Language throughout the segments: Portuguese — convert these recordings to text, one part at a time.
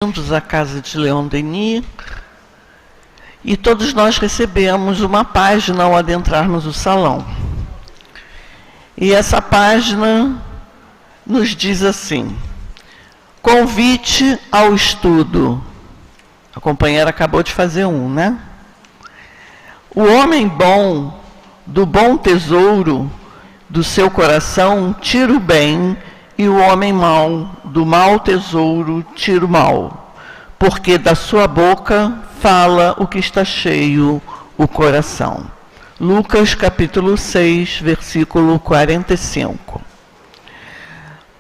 Bem-vindos à casa de Leon Denis, e todos nós recebemos uma página ao adentrarmos o salão. E essa página nos diz assim: convite ao estudo. A companheira acabou de fazer um, né? O homem bom, do bom tesouro do seu coração, tira o bem, e o homem mau, do mau tesouro, tira o mal, porque da sua boca fala o que está cheio o coração. Lucas capítulo 6, versículo 45.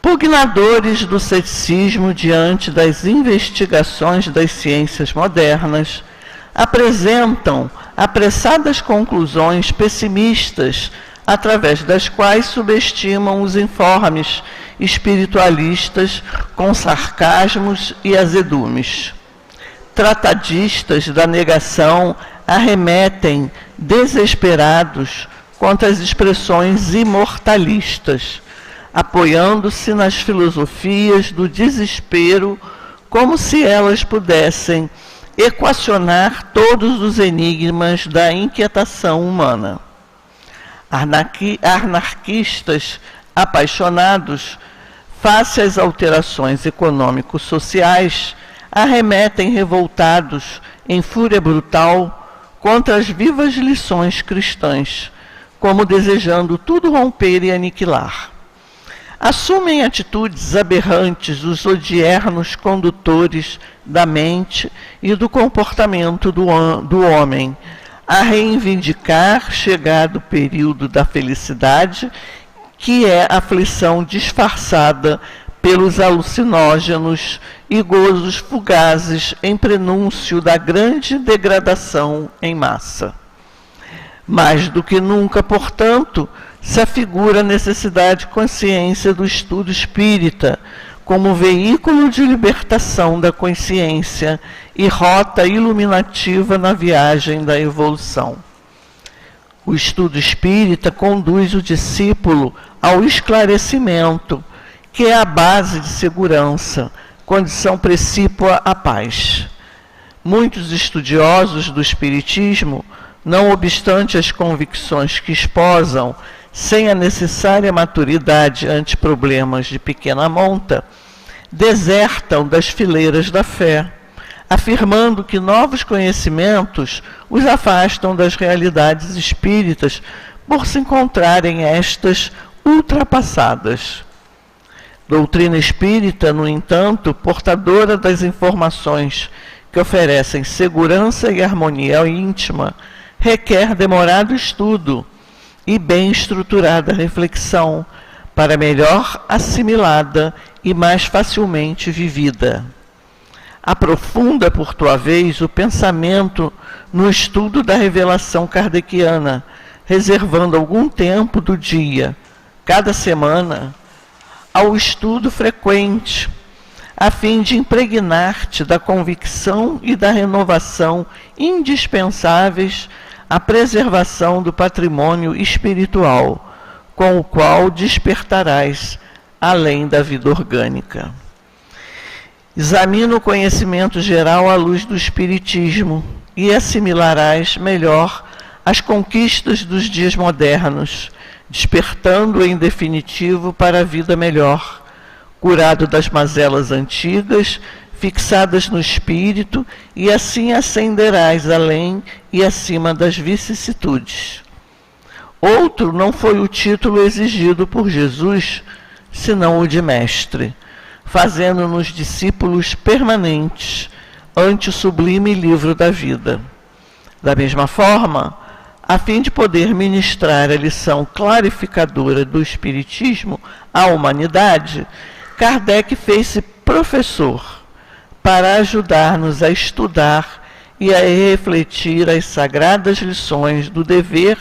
Pugnadores do ceticismo diante das investigações das ciências modernas apresentam apressadas conclusões pessimistas, através das quais subestimam os informes espiritualistas com sarcasmos e azedumes. Tratadistas da negação arremetem desesperados contra as expressões imortalistas, apoiando-se nas filosofias do desespero, como se elas pudessem equacionar todos os enigmas da inquietação humana. Anarquistas apaixonados, face às alterações econômico-sociais, arremetem revoltados em fúria brutal contra as vivas lições cristãs, como desejando tudo romper e aniquilar. Assumem atitudes aberrantes os odiernos condutores da mente e do comportamento do homem, a reivindicar chegado período da felicidade, que é aflição disfarçada pelos alucinógenos e gozos fugazes em prenúncio da grande degradação em massa. Mais do que nunca, portanto, se afigura a necessidade de consciência do estudo espírita como veículo de libertação da consciência e rota iluminativa na viagem da evolução. O estudo espírita conduz o discípulo ao esclarecimento, que é a base de segurança, condição precípua à paz. Muitos estudiosos do espiritismo, não obstante as convicções que esposam, sem a necessária maturidade ante problemas de pequena monta, desertam das fileiras da fé, afirmando que novos conhecimentos os afastam das realidades espíritas por se encontrarem estas ultrapassadas. Doutrina espírita, no entanto, portadora das informações que oferecem segurança e harmonia íntima, requer demorado estudo e bem estruturada reflexão para melhor assimilada e mais facilmente vivida. Aprofunda, por tua vez, o pensamento no estudo da revelação kardeciana, reservando algum tempo do dia, cada semana, ao estudo frequente, a fim de impregnar-te da convicção e da renovação indispensáveis à preservação do patrimônio espiritual, com o qual despertarás além da vida orgânica. Examina o conhecimento geral à luz do Espiritismo e assimilarás melhor as conquistas dos dias modernos, despertando em definitivo para a vida melhor, curado das mazelas antigas, fixadas no espírito, e assim ascenderás além e acima das vicissitudes. Outro não foi o título exigido por Jesus, senão o de mestre, fazendo-nos discípulos permanentes ante o sublime livro da vida. Da mesma forma, a fim de poder ministrar a lição clarificadora do Espiritismo à humanidade, Kardec fez-se professor para ajudar-nos a estudar e a refletir as sagradas lições do dever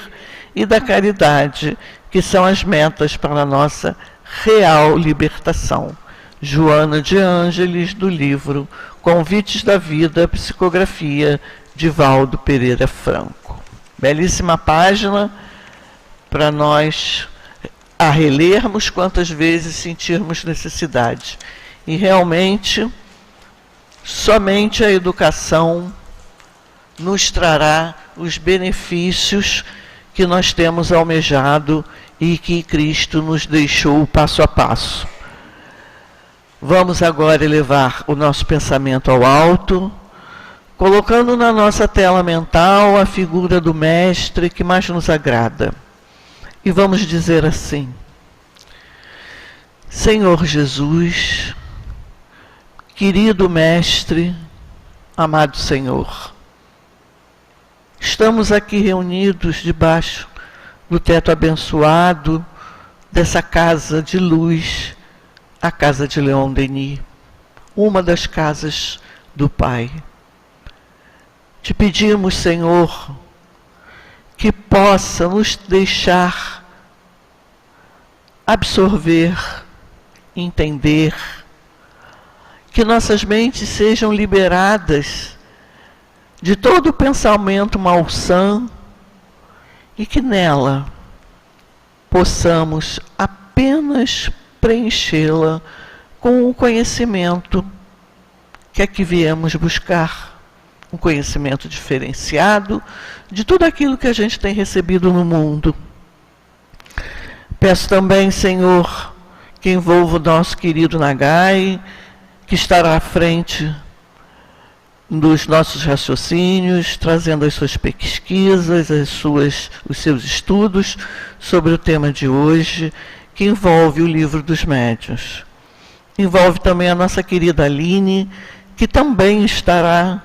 e da caridade, que são as metas para a nossa real libertação. Joana de Ângeles, do livro Convites da Vida, psicografia de Valdo Pereira Franco. Belíssima página para nós a relermos quantas vezes sentirmos necessidade. E realmente somente a educação nos trará os benefícios que nós temos almejado e que Cristo nos deixou passo a passo. Vamos agora elevar o nosso pensamento ao alto, colocando na nossa tela mental a figura do Mestre que mais nos agrada. E vamos dizer assim: Senhor Jesus, querido Mestre, amado Senhor, estamos aqui reunidos debaixo do teto abençoado dessa casa de luz, a casa de Leon Denis, uma das casas do Pai. Te pedimos, Senhor, que possa nos deixar absorver, entender, que nossas mentes sejam liberadas de todo o pensamento malsão e que nela possamos apenas preenchê-la com o conhecimento que aqui viemos buscar, um conhecimento diferenciado de tudo aquilo que a gente tem recebido no mundo. Peço também, Senhor, que envolva o nosso querido Nagai, que estará à frente dos nossos raciocínios, trazendo as suas pesquisas, os seus estudos sobre o tema de hoje, que envolve o livro dos médiuns. Envolve também a nossa querida Aline, que também estará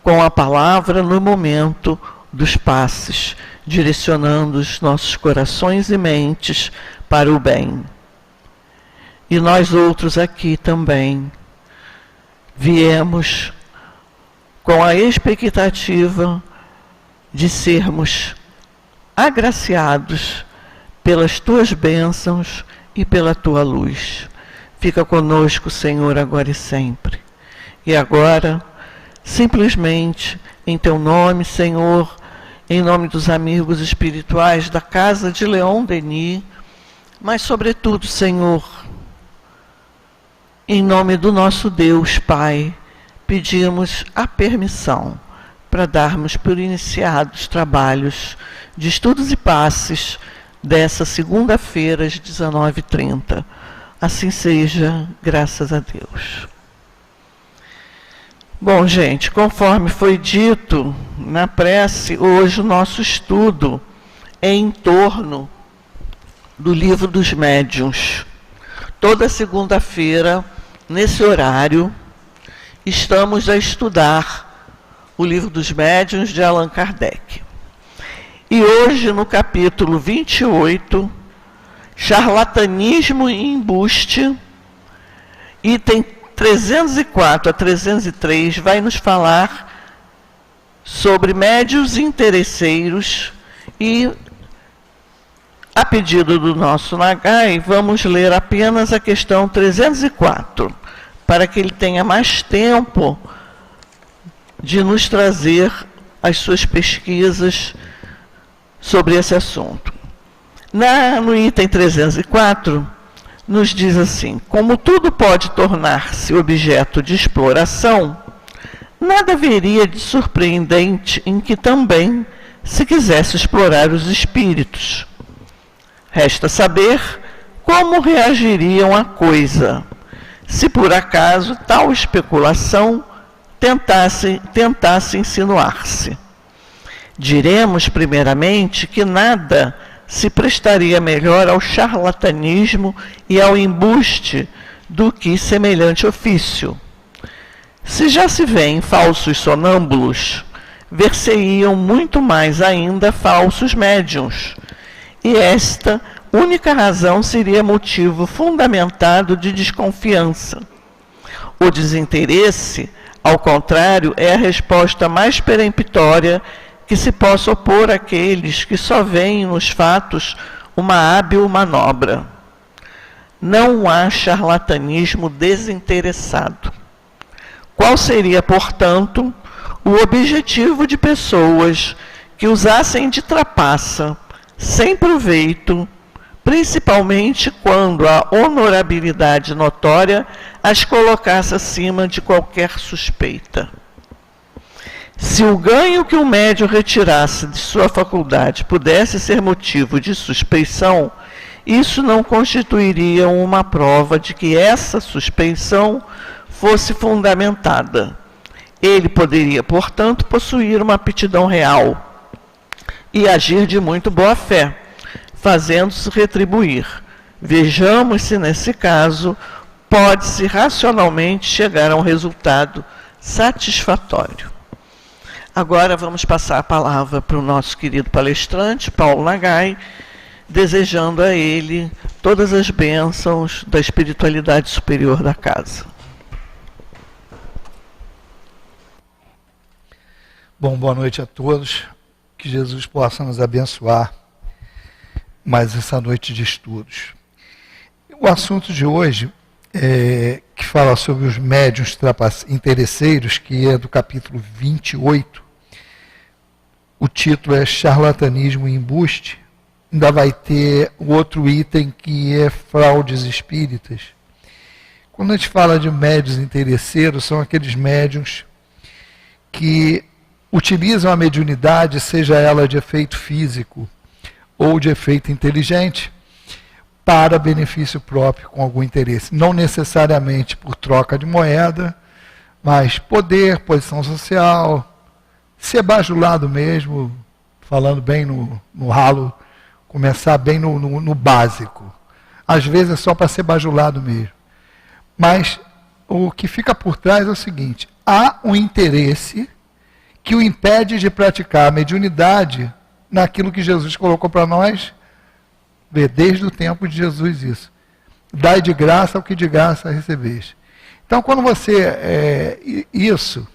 com a palavra no momento dos passes, direcionando os nossos corações e mentes para o bem. E nós outros aqui também viemos com a expectativa de sermos agraciados pelas tuas bênçãos e pela tua luz. Fica conosco, Senhor, agora e sempre. E agora, simplesmente, em teu nome, Senhor, em nome dos amigos espirituais da casa de Leon Denis, mas, sobretudo, Senhor, em nome do nosso Deus, Pai, pedimos a permissão para darmos por iniciados trabalhos de estudos e passes dessa segunda-feira, às 19h30. Assim seja, graças a Deus. Bom, gente, conforme foi dito na prece, hoje o nosso estudo é em torno do livro dos médiuns. Toda segunda-feira, nesse horário, estamos a estudar o livro dos médiuns de Allan Kardec. E hoje, no capítulo 28, Charlatanismo e Embuste, item 304 a 303, vai nos falar sobre médiuns interesseiros e, a pedido do nosso Nagai, vamos ler apenas a questão 304, para que ele tenha mais tempo de nos trazer as suas pesquisas sobre esse assunto. No item 304, nos diz assim: como tudo pode tornar-se objeto de exploração, nada haveria de surpreendente em que também se quisesse explorar os espíritos. Resta saber como reagiriam à coisa, se por acaso tal especulação tentasse insinuar-se. Diremos, primeiramente, que nada se prestaria melhor ao charlatanismo e ao embuste do que semelhante ofício. Se já se vêem falsos sonâmbulos, ver-se-iam muito mais ainda falsos médiuns, e esta única razão seria motivo fundamentado de desconfiança. O desinteresse, ao contrário, é a resposta mais peremptória que se possa opor àqueles que só veem nos fatos uma hábil manobra. Não há charlatanismo desinteressado. Qual seria, portanto, o objetivo de pessoas que usassem de trapaça, sem proveito, principalmente quando a honorabilidade notória as colocasse acima de qualquer suspeita. Se o ganho que o médium retirasse de sua faculdade pudesse ser motivo de suspeição, isso não constituiria uma prova de que essa suspeição fosse fundamentada. Ele poderia, portanto, possuir uma aptidão real e agir de muito boa fé, fazendo-se retribuir. Vejamos se, nesse caso, pode-se racionalmente chegar a um resultado satisfatório. Agora vamos passar a palavra para o nosso querido palestrante, Paulo Nagai, desejando a ele todas as bênçãos da espiritualidade superior da casa. Bom, boa noite a todos. Que Jesus possa nos abençoar mais essa noite de estudos. O assunto de hoje, que fala sobre os médiuns interesseiros, que é do capítulo 28, o título é Charlatanismo e Embuste. Ainda vai ter o outro item que é fraudes espíritas. Quando a gente fala de médiuns interesseiros, são aqueles médiuns que utilizam a mediunidade, seja ela de efeito físico ou de efeito inteligente, para benefício próprio, com algum interesse. Não necessariamente por troca de moeda, mas poder, posição social, ser bajulado mesmo, falando bem no ralo, começar bem no básico. Às vezes é só para ser bajulado mesmo. Mas o que fica por trás é o seguinte: há um interesse que o impede de praticar a mediunidade naquilo que Jesus colocou para nós, desde o tempo de Jesus isso. Dai de graça o que de graça recebeis. Então, quando você... isso,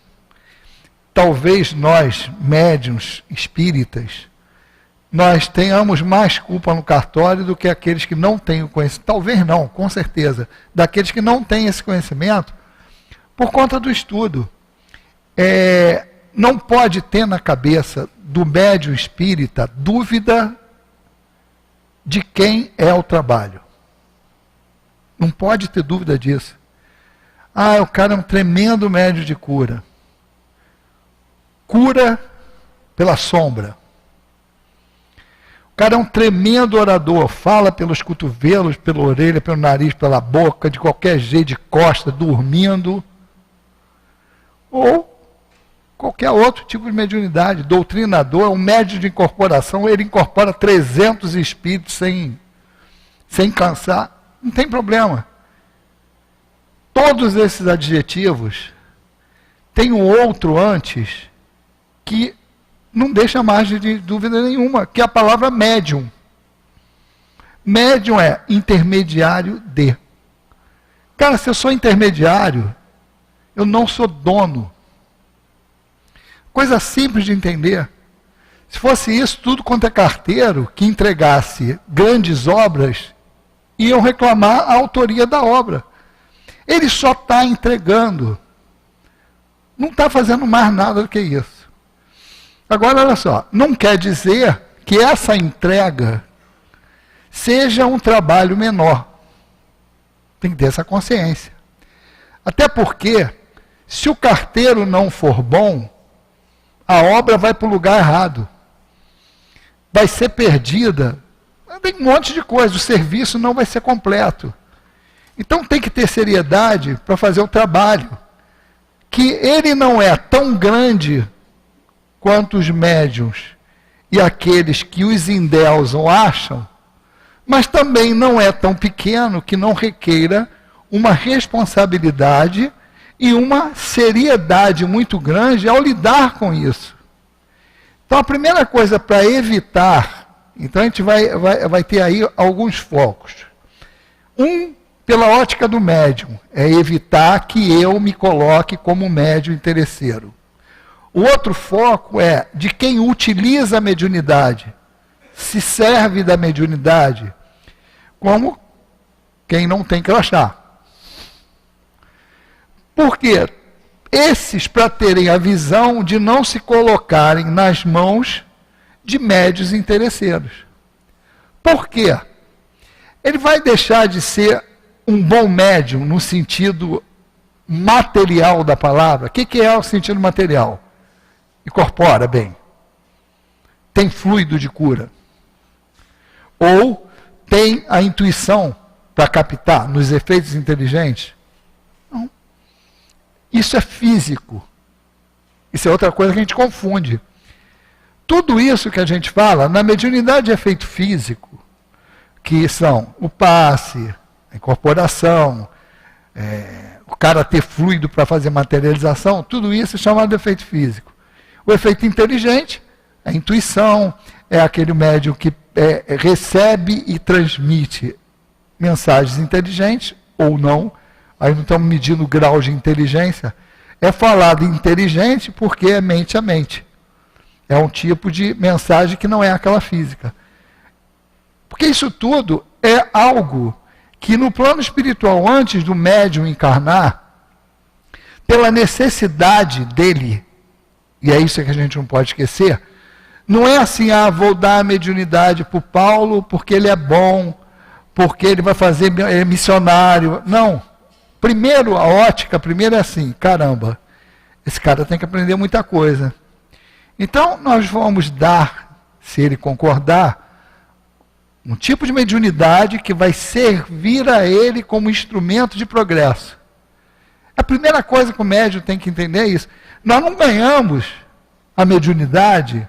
talvez nós, médiuns espíritas, nós tenhamos mais culpa no cartório do que aqueles que não têm o conhecimento. Talvez não, com certeza. Daqueles que não têm esse conhecimento, por conta do estudo. Não pode ter na cabeça do médium espírita dúvida de quem é o trabalho. Não pode ter dúvida disso. O cara é um tremendo médium de cura. Cura pela sombra. O cara é um tremendo orador, fala pelos cotovelos, pela orelha, pelo nariz, pela boca, de qualquer jeito, de costa, dormindo. Ou qualquer outro tipo de mediunidade. Doutrinador, um médium de incorporação, ele incorpora 300 espíritos sem cansar. Não tem problema. Todos esses adjetivos têm um outro antes que não deixa margem de dúvida nenhuma, que é a palavra médium. Médium é intermediário de. Cara, se eu sou intermediário, eu não sou dono. Coisa simples de entender. Se fosse isso, tudo quanto é carteiro que entregasse grandes obras, iam reclamar a autoria da obra. Ele só está entregando. Não está fazendo mais nada do que isso. Agora, olha só, não quer dizer que essa entrega seja um trabalho menor. Tem que ter essa consciência. Até porque, se o carteiro não for bom, a obra vai para o lugar errado. Vai ser perdida. Tem um monte de coisa, o serviço não vai ser completo. Então tem que ter seriedade para fazer o trabalho. Que ele não é tão grande quanto os médiuns e aqueles que os endeusam acham, mas também não é tão pequeno que não requeira uma responsabilidade e uma seriedade muito grande ao lidar com isso. Então a primeira coisa para evitar, então a gente vai ter aí alguns focos. Pela ótica do médium, é evitar que eu me coloque como médium interesseiro. O outro foco é de quem utiliza a mediunidade, se serve da mediunidade, como quem não tem crachá. Por quê? Esses, para terem a visão de não se colocarem nas mãos de médiuns interesseiros. Por quê? ele vai deixar de ser um bom médium no sentido material da palavra. O que é o sentido material? Incorpora bem. Tem fluido de cura. Ou tem a intuição para captar nos efeitos inteligentes? Não. Isso é físico. Isso é outra coisa que a gente confunde. Tudo isso que a gente fala, na mediunidade de efeito físico, que são o passe, a incorporação, o cara ter fluido para fazer materialização, tudo isso é chamado de efeito físico. O efeito inteligente, a intuição, é aquele médium que recebe e transmite mensagens inteligentes, ou não, aí não estamos medindo o grau de inteligência, é falado inteligente porque é mente a mente. É um tipo de mensagem que não é aquela física. Porque isso tudo é algo que no plano espiritual, antes do médium encarnar, pela necessidade dele, e é isso que a gente não pode esquecer, não é assim, vou dar a mediunidade para o Paulo porque ele é bom, porque ele vai fazer missionário. Não. Primeiro, a ótica, primeiro é assim, caramba, esse cara tem que aprender muita coisa. Então, nós vamos dar, se ele concordar, um tipo de mediunidade que vai servir a ele como instrumento de progresso. A primeira coisa que o médium tem que entender é isso. Nós não ganhamos a mediunidade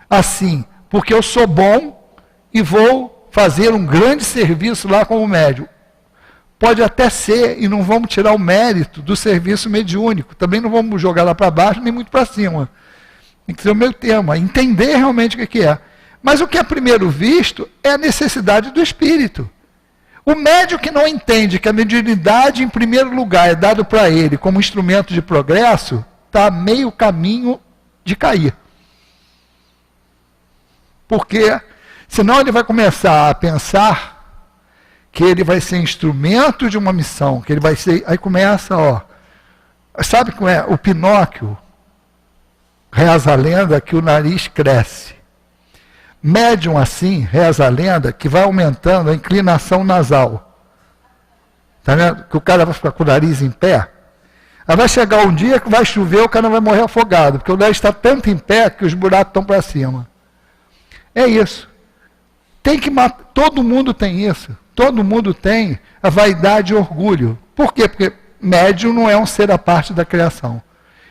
assim, porque eu sou bom e vou fazer um grande serviço lá como médium. Pode até ser, e não vamos tirar o mérito do serviço mediúnico. Também não vamos jogar lá para baixo, nem muito para cima. Tem que ser o meio termo, entender realmente o que é. Mas o que é primeiro visto é a necessidade do espírito. O médium que não entende que a mediunidade, em primeiro lugar, é dado para ele como instrumento de progresso, está a meio caminho de cair. Porque senão ele vai começar a pensar que ele vai ser instrumento de uma missão, que ele vai ser... Aí começa, sabe como é? O Pinóquio, reza a lenda que o nariz cresce. Médium assim, reza a lenda, que vai aumentando a inclinação nasal. Está vendo? Que o cara vai ficar com o nariz em pé. Aí vai chegar um dia que vai chover, o cara vai morrer afogado, porque o nariz está tanto em pé que os buracos estão para cima. É isso. Tem que matar. Todo mundo tem isso. Todo mundo tem a vaidade e orgulho. Por quê? Porque médium não é um ser à parte da criação.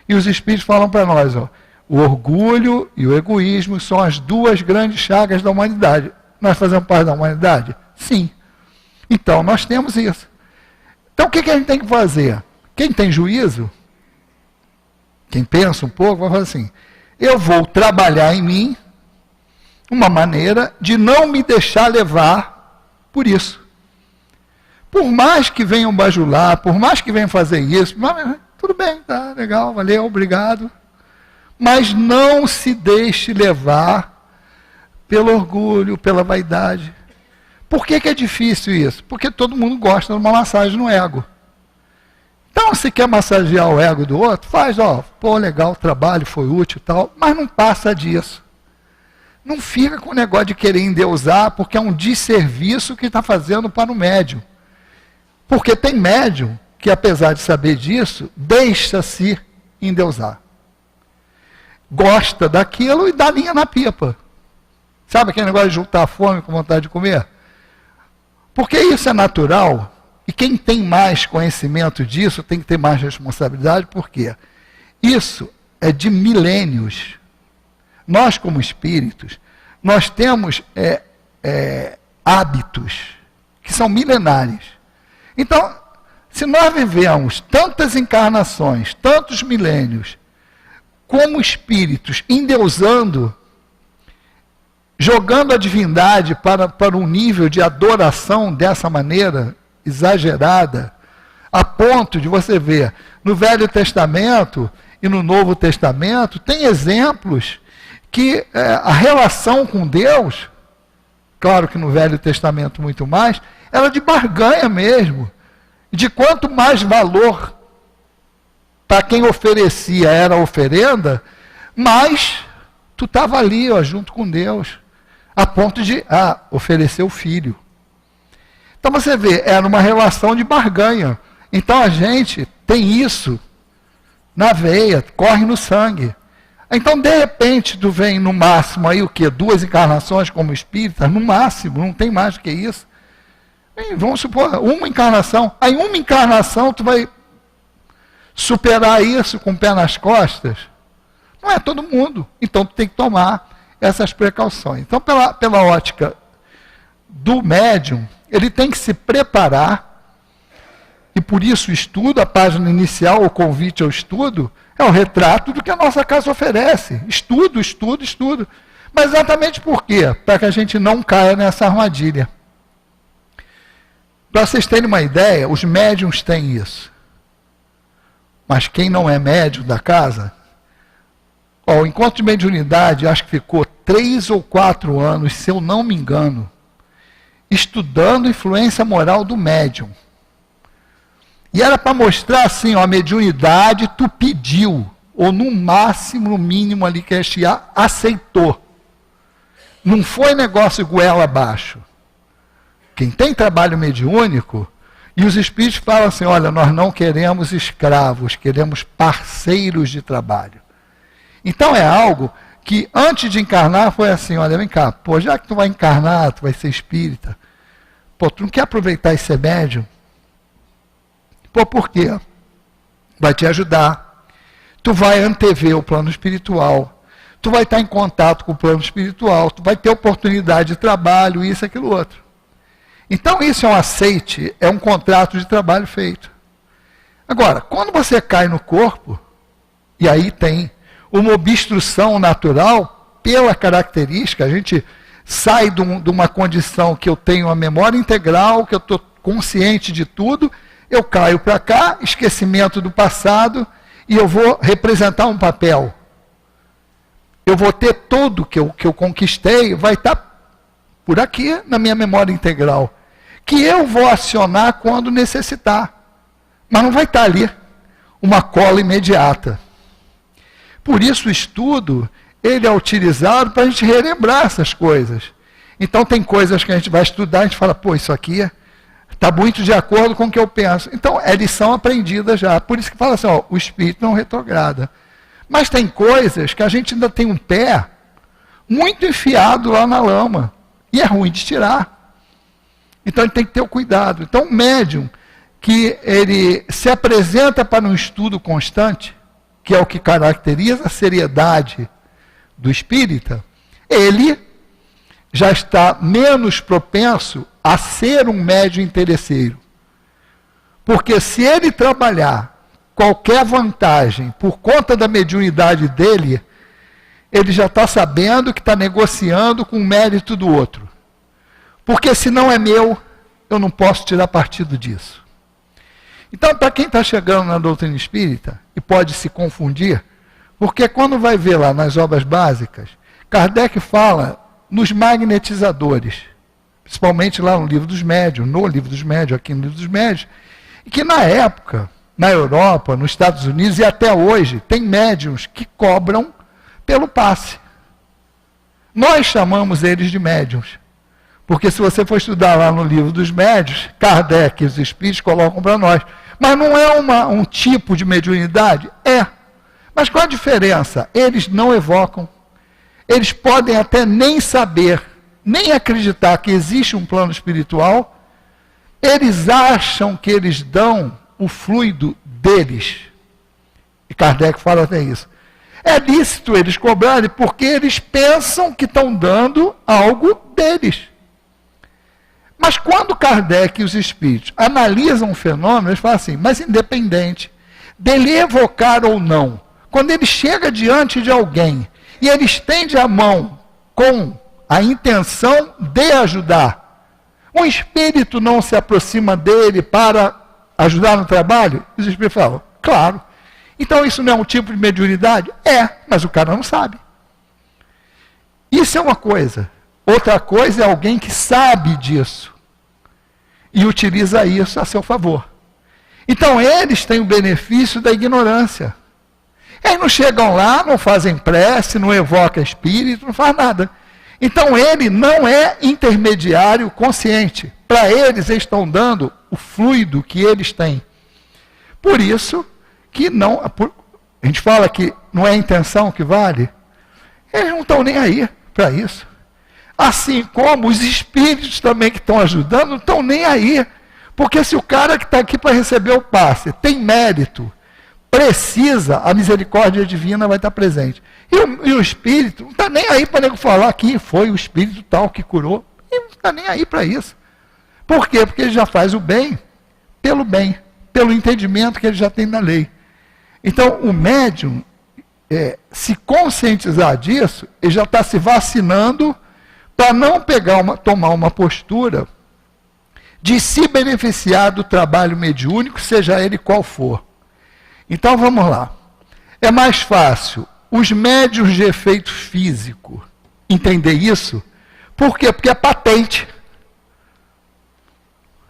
E os espíritos falam para nós, o orgulho e o egoísmo são as duas grandes chagas da humanidade. Nós fazemos parte da humanidade? Sim. Então, nós temos isso. Então, o que a gente tem que fazer? Quem tem juízo, quem pensa um pouco, vai falar assim, eu vou trabalhar em mim uma maneira de não me deixar levar por isso. Por mais que venham bajular, por mais que venham fazer isso, tudo bem, tá, legal, valeu, obrigado. Mas não se deixe levar pelo orgulho, pela vaidade. Por que é difícil isso? Porque todo mundo gosta de uma massagem no ego. Então, se quer massagear o ego do outro, faz, pô, legal, o trabalho foi útil e tal, mas não passa disso. Não fica com o negócio de querer endeusar, porque é um desserviço que está fazendo para o médium. Porque tem médium que, apesar de saber disso, deixa-se endeusar. Gosta daquilo e dá linha na pipa. Sabe aquele negócio de juntar a fome com vontade de comer? Porque isso é natural, e quem tem mais conhecimento disso tem que ter mais responsabilidade, porque isso é de milênios. Nós, como espíritos, nós temos hábitos que são milenares. Então, se nós vivemos tantas encarnações, tantos milênios, como espíritos endeusando, jogando a divindade para um nível de adoração dessa maneira exagerada, a ponto de você ver no Velho Testamento e no Novo Testamento, tem exemplos que a relação com Deus, claro que no Velho Testamento muito mais, era de barganha mesmo, de quanto mais valor para quem oferecia era a oferenda, mais tu estava ali junto com Deus, a ponto de oferecer o filho. Então você vê, era uma relação de barganha. Então a gente tem isso na veia, corre no sangue. Então, de repente, tu vem no máximo aí o quê? 2 encarnações como espírita, no máximo, não tem mais do que isso. E vamos supor, uma encarnação. Aí uma encarnação tu vai superar isso com o pé nas costas. Não é todo mundo. Então tu tem que tomar essas precauções. Então, pela ótica do médium, ele tem que se preparar, e por isso o estudo, a página inicial, o convite ao estudo, é o retrato do que a nossa casa oferece. Estudo, estudo, estudo. Mas exatamente por quê? Para que a gente não caia nessa armadilha. Para vocês terem uma ideia, os médiums têm isso. Mas quem não é médium da casa, o encontro de mediunidade, acho que ficou 3 ou 4 anos, se eu não me engano, estudando a influência moral do médium. E era para mostrar assim, ó, a mediunidade tu pediu, ou no máximo, no mínimo ali que a gente aceitou. Não foi negócio goela abaixo. Quem tem trabalho mediúnico, e os espíritos falam assim, olha, nós não queremos escravos, queremos parceiros de trabalho. Então é algo que antes de encarnar foi assim, olha, vem cá, pô, já que tu vai encarnar, tu vai ser espírita, pô, tu não quer aproveitar e ser médium? Pô, por quê? Vai te ajudar. Tu vai antever o plano espiritual. Tu vai estar em contato com o plano espiritual. Tu vai ter oportunidade de trabalho, isso, aquilo, outro. Então, isso é um aceite, é um contrato de trabalho feito. Agora, quando você cai no corpo, e aí tem uma obstrução natural, pela característica, a gente sai de uma condição que eu tenho a memória integral, que eu estou consciente de tudo, eu caio para cá, esquecimento do passado, e eu vou representar um papel. Eu vou ter tudo que eu conquistei, vai estar por aqui na minha memória integral, que eu vou acionar quando necessitar. Mas não vai estar ali uma cola imediata. Por isso o estudo, ele é utilizado para a gente relembrar essas coisas. Então tem coisas que a gente vai estudar, a gente fala, pô, isso aqui está muito de acordo com o que eu penso. Então, é lição aprendida já. Por isso que fala assim, ó, o espírito não retrograda. Mas tem coisas que a gente ainda tem um pé muito enfiado lá na lama. E é ruim de tirar. Então, ele tem que ter o cuidado. Então, o médium que ele se apresenta para um estudo constante, que é o que caracteriza a seriedade do espírita, ele já está menos propenso a ser um médium interesseiro. Porque se ele trabalhar qualquer vantagem por conta da mediunidade dele, ele já está sabendo que está negociando com o mérito do outro. Porque se não é meu, eu não posso tirar partido disso. Então, para quem está chegando na doutrina espírita, e pode se confundir, porque quando vai ver lá nas obras básicas, Kardec fala nos magnetizadores, principalmente lá no Livro dos Médiuns, aqui no Livro dos Médiuns, e que na época, na Europa, nos Estados Unidos e até hoje, tem médiuns que cobram pelo passe. Nós chamamos eles de médiuns, porque se você for estudar lá no Livro dos Médiuns, Kardec e os Espíritos colocam para nós. Mas não é um tipo de mediunidade? É. Mas qual a diferença? Eles não evocam. Eles podem até nem saber, nem acreditar que existe um plano espiritual. Eles acham que eles dão o fluido deles. E Kardec fala até isso. É lícito eles cobrarem porque eles pensam que estão dando algo deles. Mas quando Kardec e os espíritos analisam o fenômeno, eles falam assim, mas independente dele evocar ou não, quando ele chega diante de alguém e ele estende a mão com a intenção de ajudar, um espírito não se aproxima dele para ajudar no trabalho? Os espíritos falam, claro. Então isso não é um tipo de mediunidade? É, mas o cara não sabe. Isso é uma coisa. Outra coisa é alguém que sabe disso e utiliza isso a seu favor. Então eles têm o benefício da ignorância. Eles não chegam lá, não fazem prece, não evocam espírito, não faz nada. Então ele não é intermediário consciente. Para eles estão dando o fluido que eles têm. Por isso que não, a gente fala que não é a intenção que vale, eles não estão nem aí para isso. Assim como os espíritos também que estão ajudando não estão nem aí. Porque se o cara que está aqui para receber o passe tem mérito, precisa, a misericórdia divina vai estar presente. E o espírito não está nem aí para nego falar que foi o espírito tal que curou. Ele não está nem aí para isso. Por quê? Porque ele já faz o bem, pelo entendimento que ele já tem na lei. Então, o médium, se conscientizar disso, ele já está se vacinando para não tomar uma postura de se beneficiar do trabalho mediúnico, seja ele qual for. Então, vamos lá. É mais fácil os médiuns de efeito físico entender isso. Por quê? Porque é patente.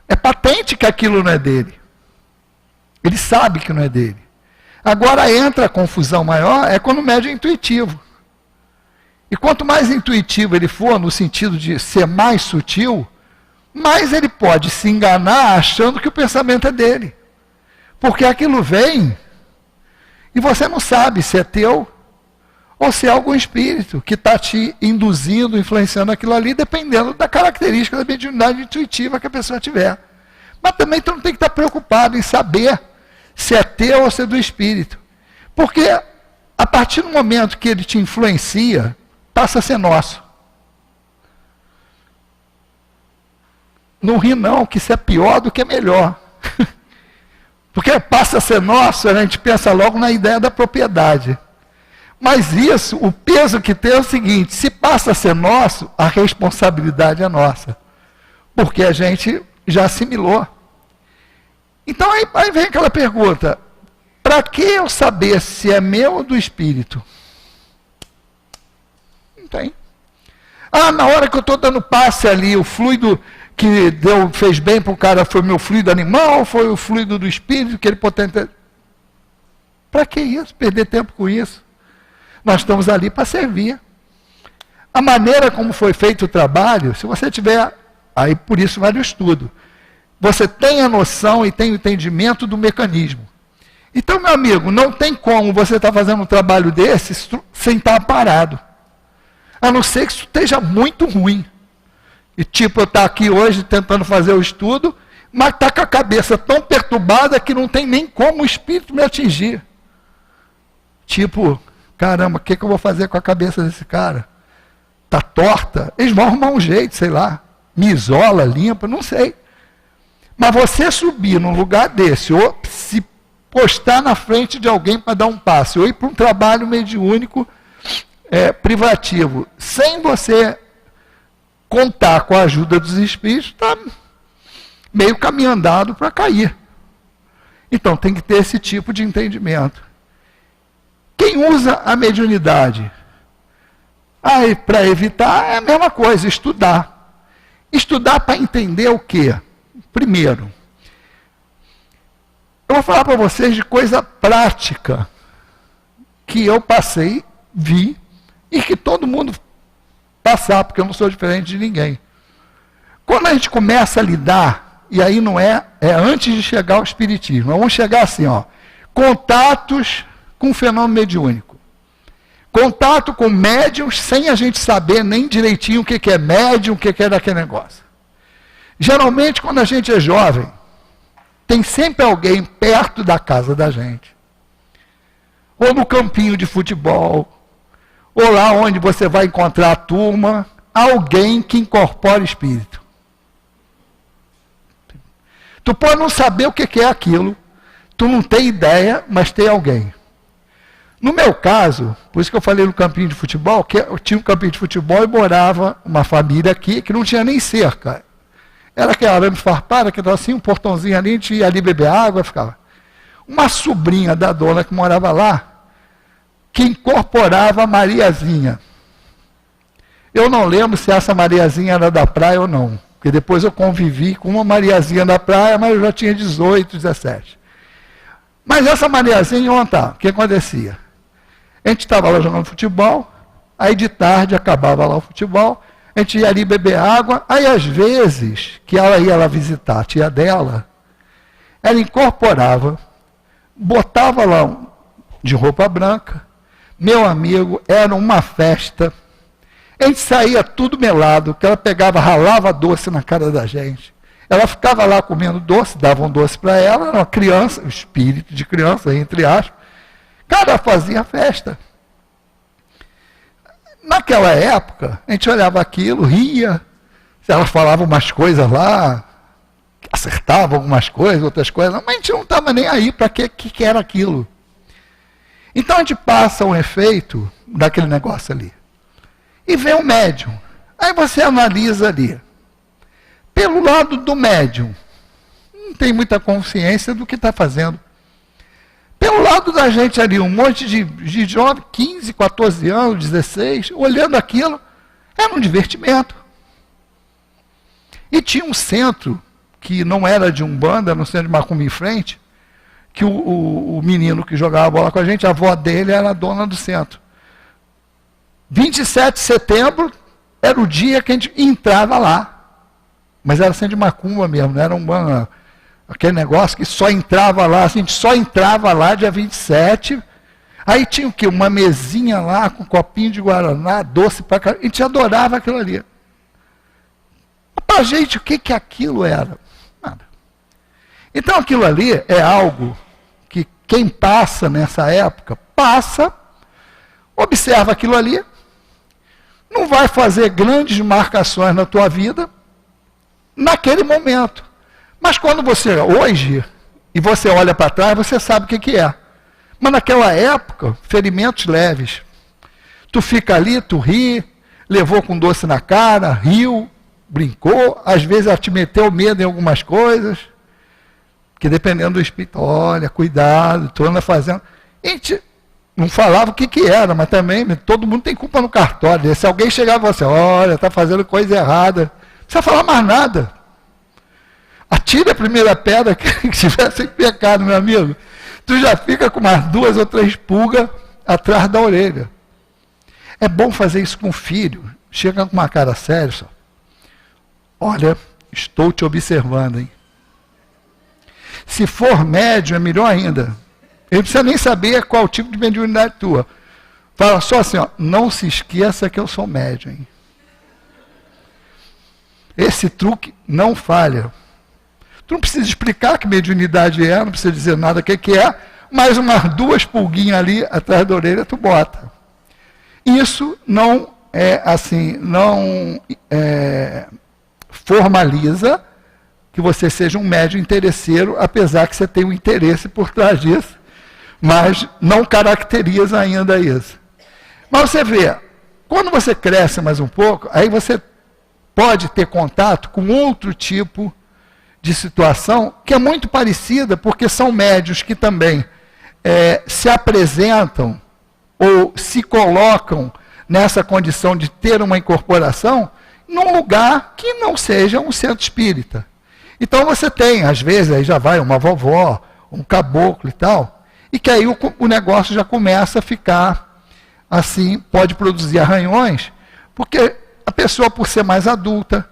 É patente que aquilo não é dele. Ele sabe que não é dele. Agora entra a confusão maior, é quando o médium é intuitivo. E quanto mais intuitivo ele for, no sentido de ser mais sutil, mais ele pode se enganar achando que o pensamento é dele. Porque aquilo vem e você não sabe se é teu ou se é algum espírito que está te induzindo, influenciando aquilo ali, dependendo da característica da mediunidade intuitiva que a pessoa tiver. Mas também tu não tem que estar preocupado em saber se é teu ou se é do espírito. Porque a partir do momento que ele te influencia, passa a ser nosso. Não ri não, que isso é pior do que melhor. Porque passa a ser nosso, a gente pensa logo na ideia da propriedade. Mas isso, o peso que tem é o seguinte, se passa a ser nosso, a responsabilidade é nossa. Porque a gente já assimilou. Então aí vem aquela pergunta, para que eu saber se é meu ou do espírito? Não tem. Na hora que eu estou dando passe ali, o fluido que fez bem para o cara foi meu fluido animal, foi o fluido do espírito, que ele potente. Para que isso? Perder tempo com isso? Nós estamos ali para servir. A maneira como foi feito o trabalho, se você tiver, aí por isso vale o estudo, você tem a noção e tem o entendimento do mecanismo. Então, meu amigo, não tem como você estar fazendo um trabalho desse sem estar parado. A não ser que isso esteja muito ruim. E tipo, eu estou aqui hoje tentando fazer o estudo, mas está com a cabeça tão perturbada que não tem nem como o espírito me atingir. Tipo, caramba, o que eu vou fazer com a cabeça desse cara? Está torta? Eles vão arrumar um jeito, sei lá. Me isola, limpa, não sei. Mas você subir num lugar desse, ou se postar na frente de alguém para dar um passe, ou ir para um trabalho mediúnico privativo, sem você contar com a ajuda dos espíritos, está meio caminho andado para cair. Então tem que ter esse tipo de entendimento. Quem usa a mediunidade? Para evitar é a mesma coisa, estudar. Estudar para entender o quê? Primeiro, eu vou falar para vocês de coisa prática que eu passei, vi, e que todo mundo passar, porque eu não sou diferente de ninguém. Quando a gente começa a lidar, e aí não é antes de chegar ao espiritismo, vamos chegar assim, contatos com o fenômeno mediúnico. Contato com médiuns sem a gente saber nem direitinho o que é médium, o que é daquele negócio. Geralmente, quando a gente é jovem, tem sempre alguém perto da casa da gente. Ou no campinho de futebol, ou lá onde você vai encontrar a turma, alguém que incorpora espírito. Tu pode não saber o que é aquilo, tu não tem ideia, mas tem alguém. No meu caso, por isso que eu falei no campinho de futebol, que eu tinha um campinho de futebol e morava uma família aqui que não tinha nem cerca. Era aquele arame farpado, que estava assim, um portãozinho ali, a gente ia ali beber água, ficava. Uma sobrinha da dona que morava lá, que incorporava a Mariazinha. Eu não lembro se essa Mariazinha era da praia ou não, porque depois eu convivi com uma Mariazinha da praia, mas eu já tinha 18, 17. Mas essa Mariazinha, o que acontecia? A gente estava lá jogando futebol, Aí de tarde acabava lá o futebol, a gente ia ali beber água, aí às vezes que ela ia lá visitar a tia dela, ela incorporava, botava lá de roupa branca, meu amigo, era uma festa, a gente saía tudo melado, que ela pegava, ralava doce na cara da gente, ela ficava lá comendo doce, dava um doce para ela, era uma criança, um espírito de criança, entre aspas, cara, fazia festa. Naquela época, a gente olhava aquilo, ria, ela falava umas coisas lá, acertava algumas coisas, outras coisas, mas a gente não estava nem aí para que era aquilo. Então a gente passa um efeito daquele negócio ali. E vem o médium. Aí você analisa ali. Pelo lado do médium, não tem muita consciência do que está fazendo. Pelo lado da gente ali, um monte de jovem, 15, 14 anos, 16, olhando aquilo, era um divertimento. E tinha um centro, que não era de Umbanda, era no centro de Macumba em frente, que o menino que jogava bola com a gente, a avó dele era a dona do centro. 27 de setembro era o dia que a gente entrava lá. Mas era centro de Macumba mesmo, não era Umbanda. Aquele negócio que só entrava lá, a gente só entrava lá dia 27. Aí tinha o quê? Uma mesinha lá com um copinho de guaraná, doce pra caramba. A gente adorava aquilo ali. Pra gente, o que aquilo era? Nada. Então aquilo ali é algo que quem passa nessa época, passa, observa aquilo ali, não vai fazer grandes marcações na tua vida, naquele momento. Mas quando você, hoje, e você olha para trás, você sabe o que é. Mas naquela época, ferimentos leves. Tu fica ali, tu ri, levou com doce na cara, riu, brincou, às vezes ela te meteu medo em algumas coisas, que dependendo do espírito, olha, cuidado, tu anda fazendo. A gente não falava o que era, mas também todo mundo tem culpa no cartório. Se alguém chegar e falar assim, olha, está fazendo coisa errada, não precisa falar mais nada. Atire a primeira pedra que tivesse pecado, meu amigo. Tu já fica com umas 2 ou 3 pulgas atrás da orelha. É bom fazer isso com o filho. Chega com uma cara séria, só. Olha, estou te observando, hein? Se for médium, é melhor ainda. Ele não precisa nem saber qual tipo de mediunidade tua. Fala só assim, ó, não se esqueça que eu sou médium, hein? Esse truque não falha. Tu não precisa explicar que mediunidade é, não precisa dizer nada o que é, mas umas 2 pulguinhas ali atrás da orelha tu bota. Isso não é assim, não formaliza que você seja um médium interesseiro, apesar que você tenha um interesse por trás disso, mas não caracteriza ainda isso. Mas você vê, quando você cresce mais um pouco, aí você pode ter contato com outro tipo de situação que é muito parecida, porque são médiuns que também se apresentam ou se colocam nessa condição de ter uma incorporação num lugar que não seja um centro espírita. Então você tem, às vezes, aí já vai uma vovó, um caboclo e tal, e que aí o negócio já começa a ficar assim, pode produzir arranhões, porque a pessoa, por ser mais adulta,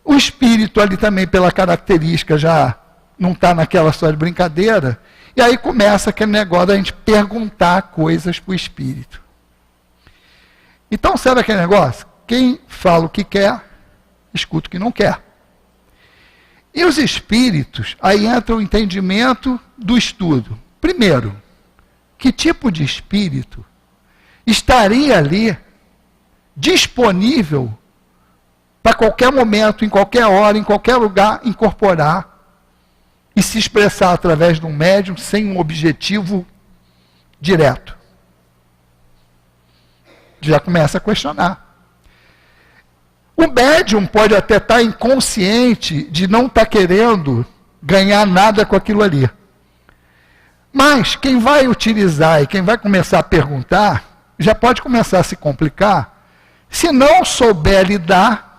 o espírito ali também, pela característica, já não está naquela história de brincadeira, e aí começa aquele negócio da gente perguntar coisas para o espírito. Então, sabe aquele negócio? Quem fala o que quer, escuta o que não quer. E os espíritos, aí entra o entendimento do estudo. Primeiro, que tipo de espírito estaria ali disponível para qualquer momento, em qualquer hora, em qualquer lugar, incorporar e se expressar através de um médium sem um objetivo direto. Já começa a questionar. O médium pode até estar inconsciente de não estar querendo ganhar nada com aquilo ali. Mas quem vai utilizar e quem vai começar a perguntar, já pode começar a se complicar, se não souber lidar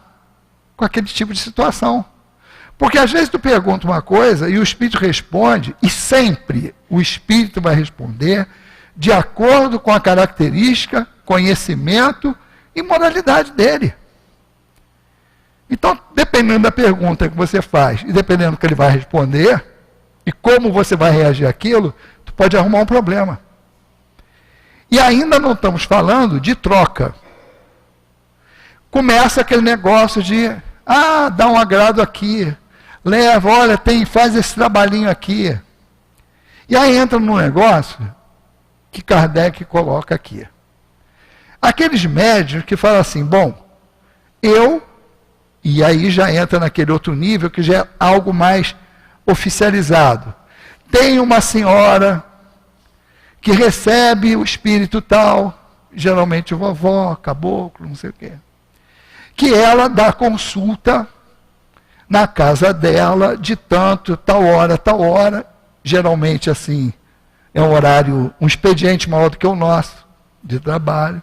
com aquele tipo de situação. Porque às vezes tu pergunta uma coisa e o espírito responde, e sempre o espírito vai responder de acordo com a característica, conhecimento imoralidade dele. Então, dependendo da pergunta que você faz e dependendo do que ele vai responder e como você vai reagir àquilo, tu pode arrumar um problema. E ainda não estamos falando de troca. Começa aquele negócio de, dá um agrado aqui, leva, olha, faz esse trabalhinho aqui. E aí entra num negócio que Kardec coloca aqui. Aqueles médios que falam assim, bom, e aí já entra naquele outro nível que já é algo mais oficializado. Tem uma senhora que recebe o espírito tal, geralmente vovó, caboclo, não sei o quê, que ela dá consulta na casa dela de tanto, tal hora, geralmente assim, é um horário, um expediente maior do que o nosso, de trabalho,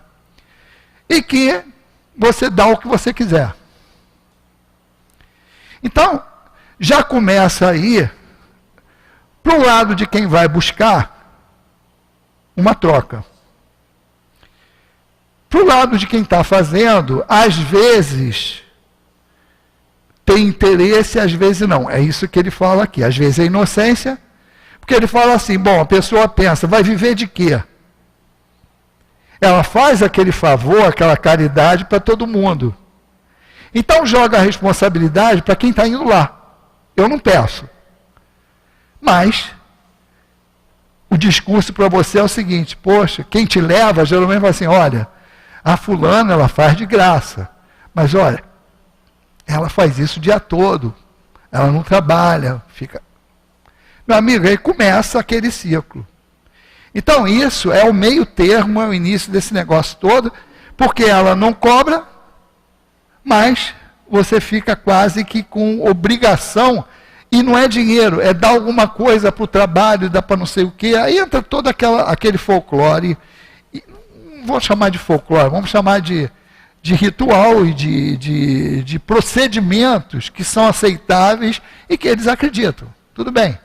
e que você dá o que você quiser. Então, já começa aí, para o lado de quem vai buscar, uma troca. Para o lado de quem está fazendo, às vezes tem interesse, às vezes não. É isso que ele fala aqui. Às vezes é inocência, porque ele fala assim, bom, a pessoa pensa, vai viver de quê? Ela faz aquele favor, aquela caridade para todo mundo. Então joga a responsabilidade para quem está indo lá. Eu não peço. Mas o discurso para você é o seguinte, poxa, quem te leva geralmente fala assim, olha, a fulana ela faz de graça, mas olha, ela faz isso o dia todo, ela não trabalha, fica... Meu amigo, aí começa aquele ciclo. Então isso é o meio termo, é o início desse negócio todo, porque ela não cobra, mas você fica quase que com obrigação, e não é dinheiro, é dar alguma coisa para o trabalho, dá para não sei o quê, aí entra todo aquele folclore, não vou chamar de folclore, vamos chamar de ritual e de procedimentos que são aceitáveis e que eles acreditam, tudo bem.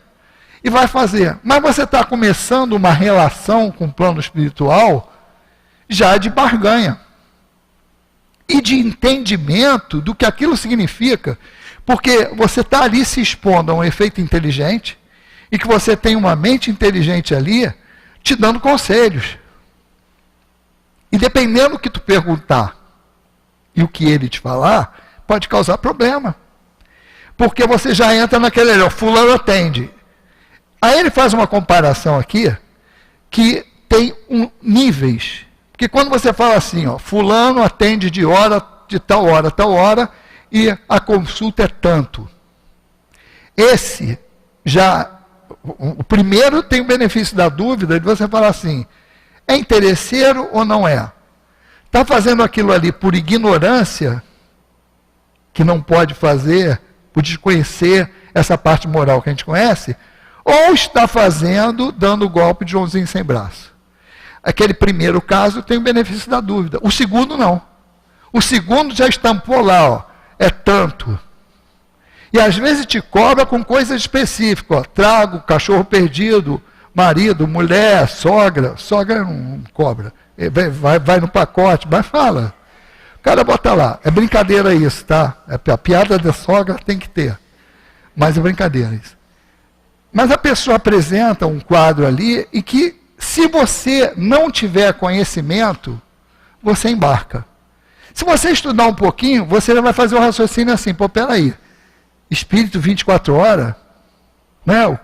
E vai fazer, mas você está começando uma relação com o plano espiritual já de barganha e de entendimento do que aquilo significa, porque você está ali se expondo a um efeito inteligente e que você tem uma mente inteligente ali te dando conselhos. E dependendo do que tu perguntar e o que ele te falar, pode causar problema. Porque você já entra naquele, ó, fulano atende. Aí ele faz uma comparação aqui que tem níveis. Porque quando você fala assim, ó, fulano atende de tal hora, e a consulta é tanto. Esse já, o primeiro tem o benefício da dúvida de você falar assim, é interesseiro ou não é? Está fazendo aquilo ali por ignorância, que não pode fazer, por desconhecer essa parte moral que a gente conhece, ou está fazendo dando golpe de Joãozinho sem braço. Aquele primeiro caso tem o benefício da dúvida. O segundo não. O segundo já estampou lá, ó, é tanto. E às vezes te cobra com coisas específicas. Ó, trago, cachorro perdido, marido, mulher, sogra. Sogra não cobra. Vai no pacote, mas fala. O cara bota lá. É brincadeira isso, tá? A piada da sogra tem que ter. Mas é brincadeira isso. Mas a pessoa apresenta um quadro ali e que, se você não tiver conhecimento, você embarca. Se você estudar um pouquinho, você já vai fazer um raciocínio assim, pô, peraí, espírito 24 horas, né?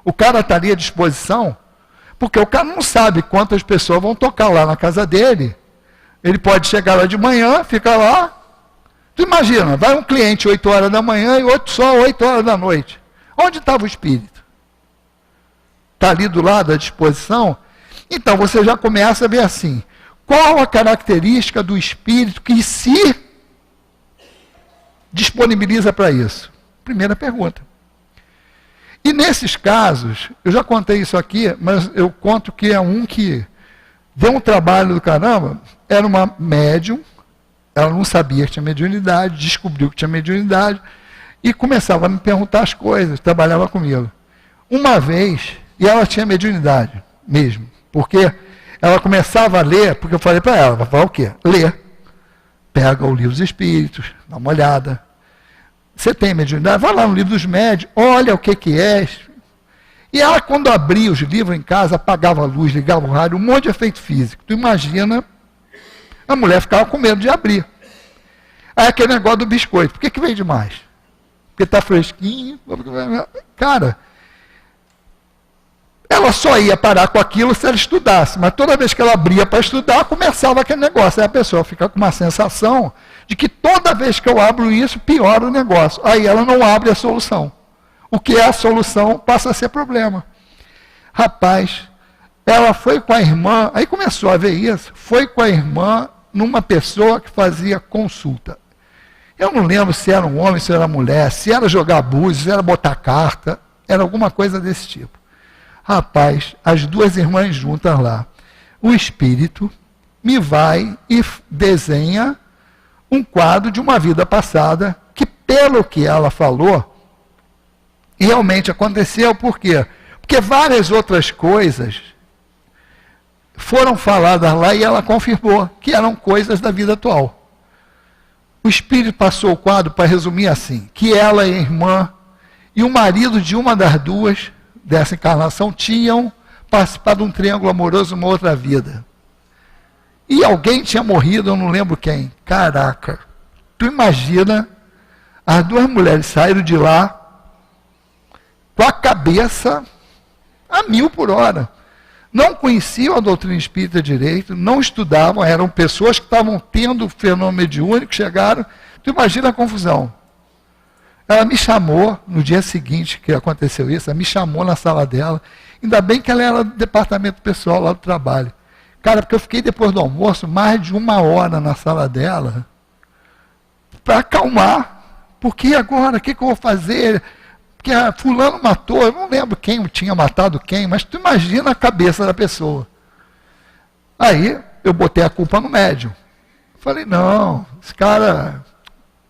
O cara está ali à disposição, porque o cara não sabe quantas pessoas vão tocar lá na casa dele. Ele pode chegar lá de manhã, ficar lá. Tu imagina, vai um cliente 8 horas da manhã e outro só 8 horas da noite. Onde estava o espírito? Está ali do lado, à disposição? Então você já começa a ver assim, qual a característica do espírito que se disponibiliza para isso? Primeira pergunta. E nesses casos, eu já contei isso aqui, mas eu conto que é um que deu um trabalho do caramba, era uma médium, ela não sabia que tinha mediunidade, descobriu que tinha mediunidade, e começava a me perguntar as coisas, trabalhava comigo. Uma vez, e ela tinha mediunidade mesmo, porque ela começava a ler, porque eu falei para ela, vai falar o quê? Ler. pega o livro dos Espíritos, dá uma olhada. Você tem mediunidade? Vai lá no livro dos médios, olha o que é. E ela, quando abria os livros em casa, apagava a luz, ligava o rádio, um monte de efeito físico. Tu imagina, a mulher ficava com medo de abrir. Aí aquele negócio do biscoito, por que vem demais? Porque está fresquinho. Cara, ela só ia parar com aquilo se ela estudasse, mas toda vez que ela abria para estudar, começava aquele negócio. Aí a pessoa fica com uma sensação de que toda vez que eu abro isso, piora o negócio. Aí ela não abre a solução. O que é a solução passa a ser problema. Rapaz, ela foi com a irmã, aí começou a ver isso, foi com a irmã numa pessoa que fazia consulta. Eu não lembro se era um homem, se era mulher, se era jogar búzios, se era botar carta, era alguma coisa desse tipo. Rapaz, as duas irmãs juntas lá. O espírito me vai e desenha um quadro de uma vida passada que, pelo que ela falou, realmente aconteceu. Por quê? Porque várias outras coisas foram faladas lá e ela confirmou que eram coisas da vida atual. O espírito passou o quadro para resumir assim, que ela e a irmã e o marido de uma das duas dessa encarnação tinham participado de um triângulo amoroso numa outra vida. E alguém tinha morrido, eu não lembro quem. Caraca, tu imagina, as duas mulheres saíram de lá com a cabeça a 1000 por hora. Não conheciam a doutrina espírita direito, não estudavam, eram pessoas que estavam tendo fenômeno mediúnico, chegaram. Tu imagina a confusão. Ela me chamou, no dia seguinte que aconteceu isso, ela me chamou na sala dela. Ainda bem que ela era do departamento pessoal lá do trabalho. Cara, porque eu fiquei depois do almoço mais de 1 hora na sala dela para acalmar. Porque agora, o que eu vou fazer? Porque fulano matou, eu não lembro quem tinha matado quem, mas tu imagina a cabeça da pessoa. Aí eu botei a culpa no médium. Falei, não, esse cara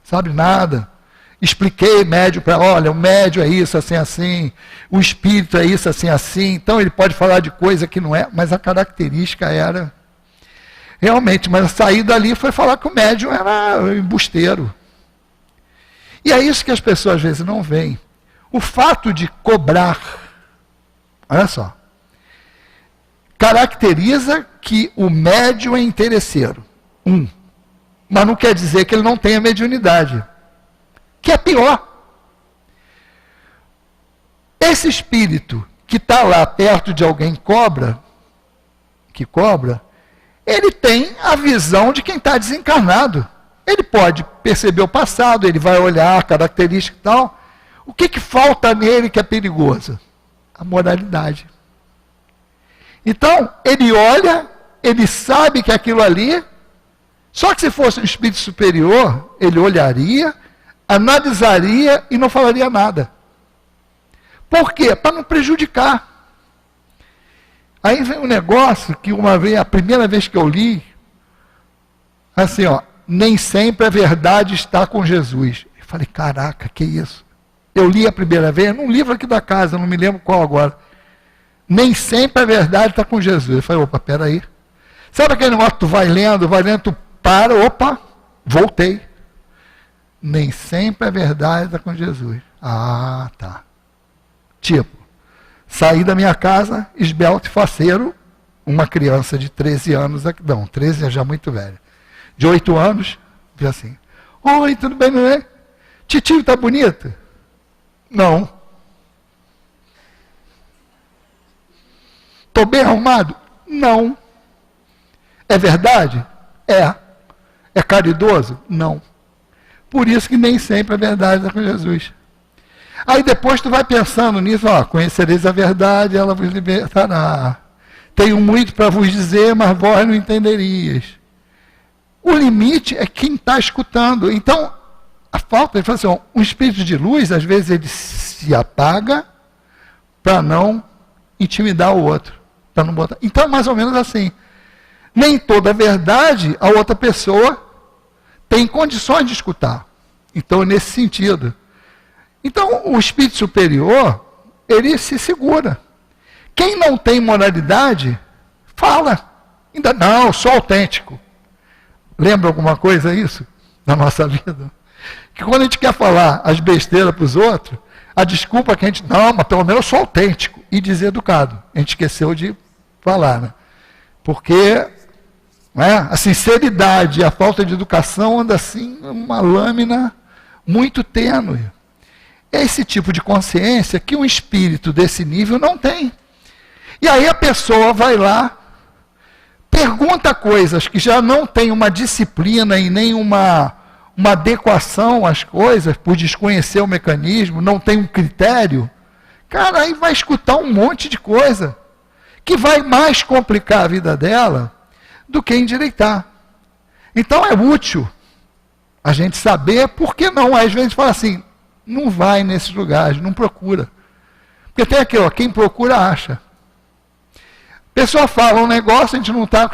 sabe nada. Expliquei médium para, olha, o médium é isso, assim, assim, o espírito é isso, assim, assim, então ele pode falar de coisa que não é, mas a característica era realmente, mas a saída dali foi falar que o médium era embusteiro. E é isso que as pessoas às vezes não veem. O fato de cobrar, olha só, caracteriza que o médium é interesseiro. Mas não quer dizer que ele não tenha mediunidade. Que é pior. Esse espírito que está lá perto de alguém que cobra, ele tem a visão de quem está desencarnado. Ele pode perceber o passado, ele vai olhar a característica e tal. O que falta nele que é perigoso? A moralidade. Então, ele olha, ele sabe que aquilo ali, só que se fosse um espírito superior, ele olharia, analisaria e não falaria nada. Por quê? Para não prejudicar. Aí vem um negócio que uma vez, a primeira vez que eu li, assim, ó, nem sempre a verdade está com Jesus. Eu falei, caraca, que isso? Eu li a primeira vez, num livro aqui da casa, não me lembro qual agora. Nem sempre a verdade está com Jesus. Eu falei, opa, peraí. Sabe aquele negócio que tu vai lendo, tu para, opa, voltei. Nem sempre a verdade está com Jesus. Ah, tá. Tipo, saí da minha casa, esbelto e faceiro, uma criança de 13 anos, não, 13 é já muito velha, de 8 anos, vi assim, oi, tudo bem, não é? Titio, tá bonito? Não. Estou bem arrumado? Não. É verdade? É. É caridoso? Não. Por isso que nem sempre a verdade está com Jesus. Aí depois tu vai pensando nisso, ó, conhecereis a verdade, ela vos libertará. Tenho muito para vos dizer, mas vós não entenderias. O limite é quem está escutando. Então, a falta, ele fala assim, ó, um espírito de luz, às vezes ele se apaga para não intimidar o outro. Para não botar. Então, é mais ou menos assim. Nem toda verdade a outra pessoa tem condições de escutar. Então, nesse sentido. Então, o espírito superior, ele se segura. Quem não tem moralidade, fala. Ainda não, sou autêntico. Lembra alguma coisa isso na nossa vida? Que quando a gente quer falar as besteiras para os outros, a desculpa que a gente... Não, mas pelo menos eu sou autêntico e deseducado. A gente esqueceu de falar, né? Porque a sinceridade e a falta de educação anda assim, uma lâmina muito tênue. É esse tipo de consciência que um espírito desse nível não tem. E aí a pessoa vai lá, pergunta coisas que já não tem uma disciplina e nem uma adequação às coisas, por desconhecer o mecanismo, não tem um critério. Cara, aí vai escutar um monte de coisa que vai mais complicar a vida dela do que endireitar. Então é útil a gente saber, por que não? Às vezes a gente fala assim, não vai nesses lugares, não procura. Porque tem aqui, ó, quem procura acha. A pessoa fala um negócio, a gente não está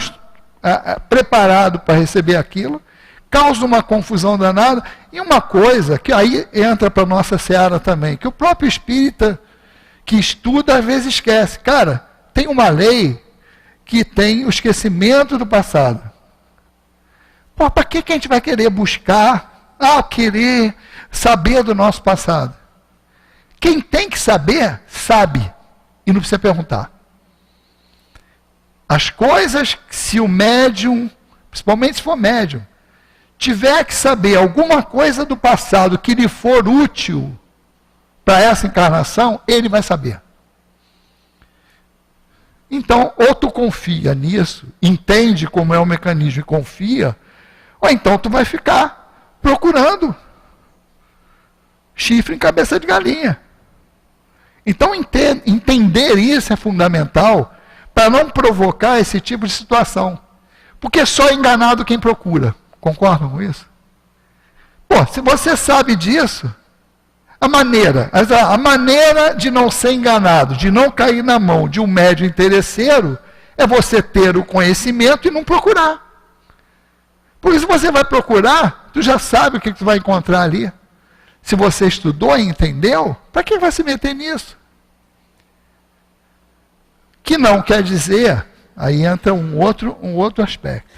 preparado para receber aquilo, causa uma confusão danada, e uma coisa que aí entra para a nossa seara também, que o próprio espírita que estuda às vezes esquece. Cara, tem uma lei que tem o esquecimento do passado. Pô, para que a gente vai querer buscar, querer saber do nosso passado? Quem tem que saber, sabe, e não precisa perguntar. As coisas, se o médium, principalmente se for médium, tiver que saber alguma coisa do passado que lhe for útil para essa encarnação, ele vai saber. Então, ou tu confia nisso, entende como é o mecanismo e confia, ou então tu vai ficar procurando chifre em cabeça de galinha. Então, entender isso é fundamental para não provocar esse tipo de situação. Porque é só enganado quem procura. Concordam com isso? Pô, se você sabe disso, a maneira de não ser enganado, de não cair na mão de um médium interesseiro, é você ter o conhecimento e não procurar. Por isso você vai procurar, tu já sabe o que tu vai encontrar ali. Se você estudou e entendeu, para que vai se meter nisso? Que não quer dizer, aí entra um outro aspecto,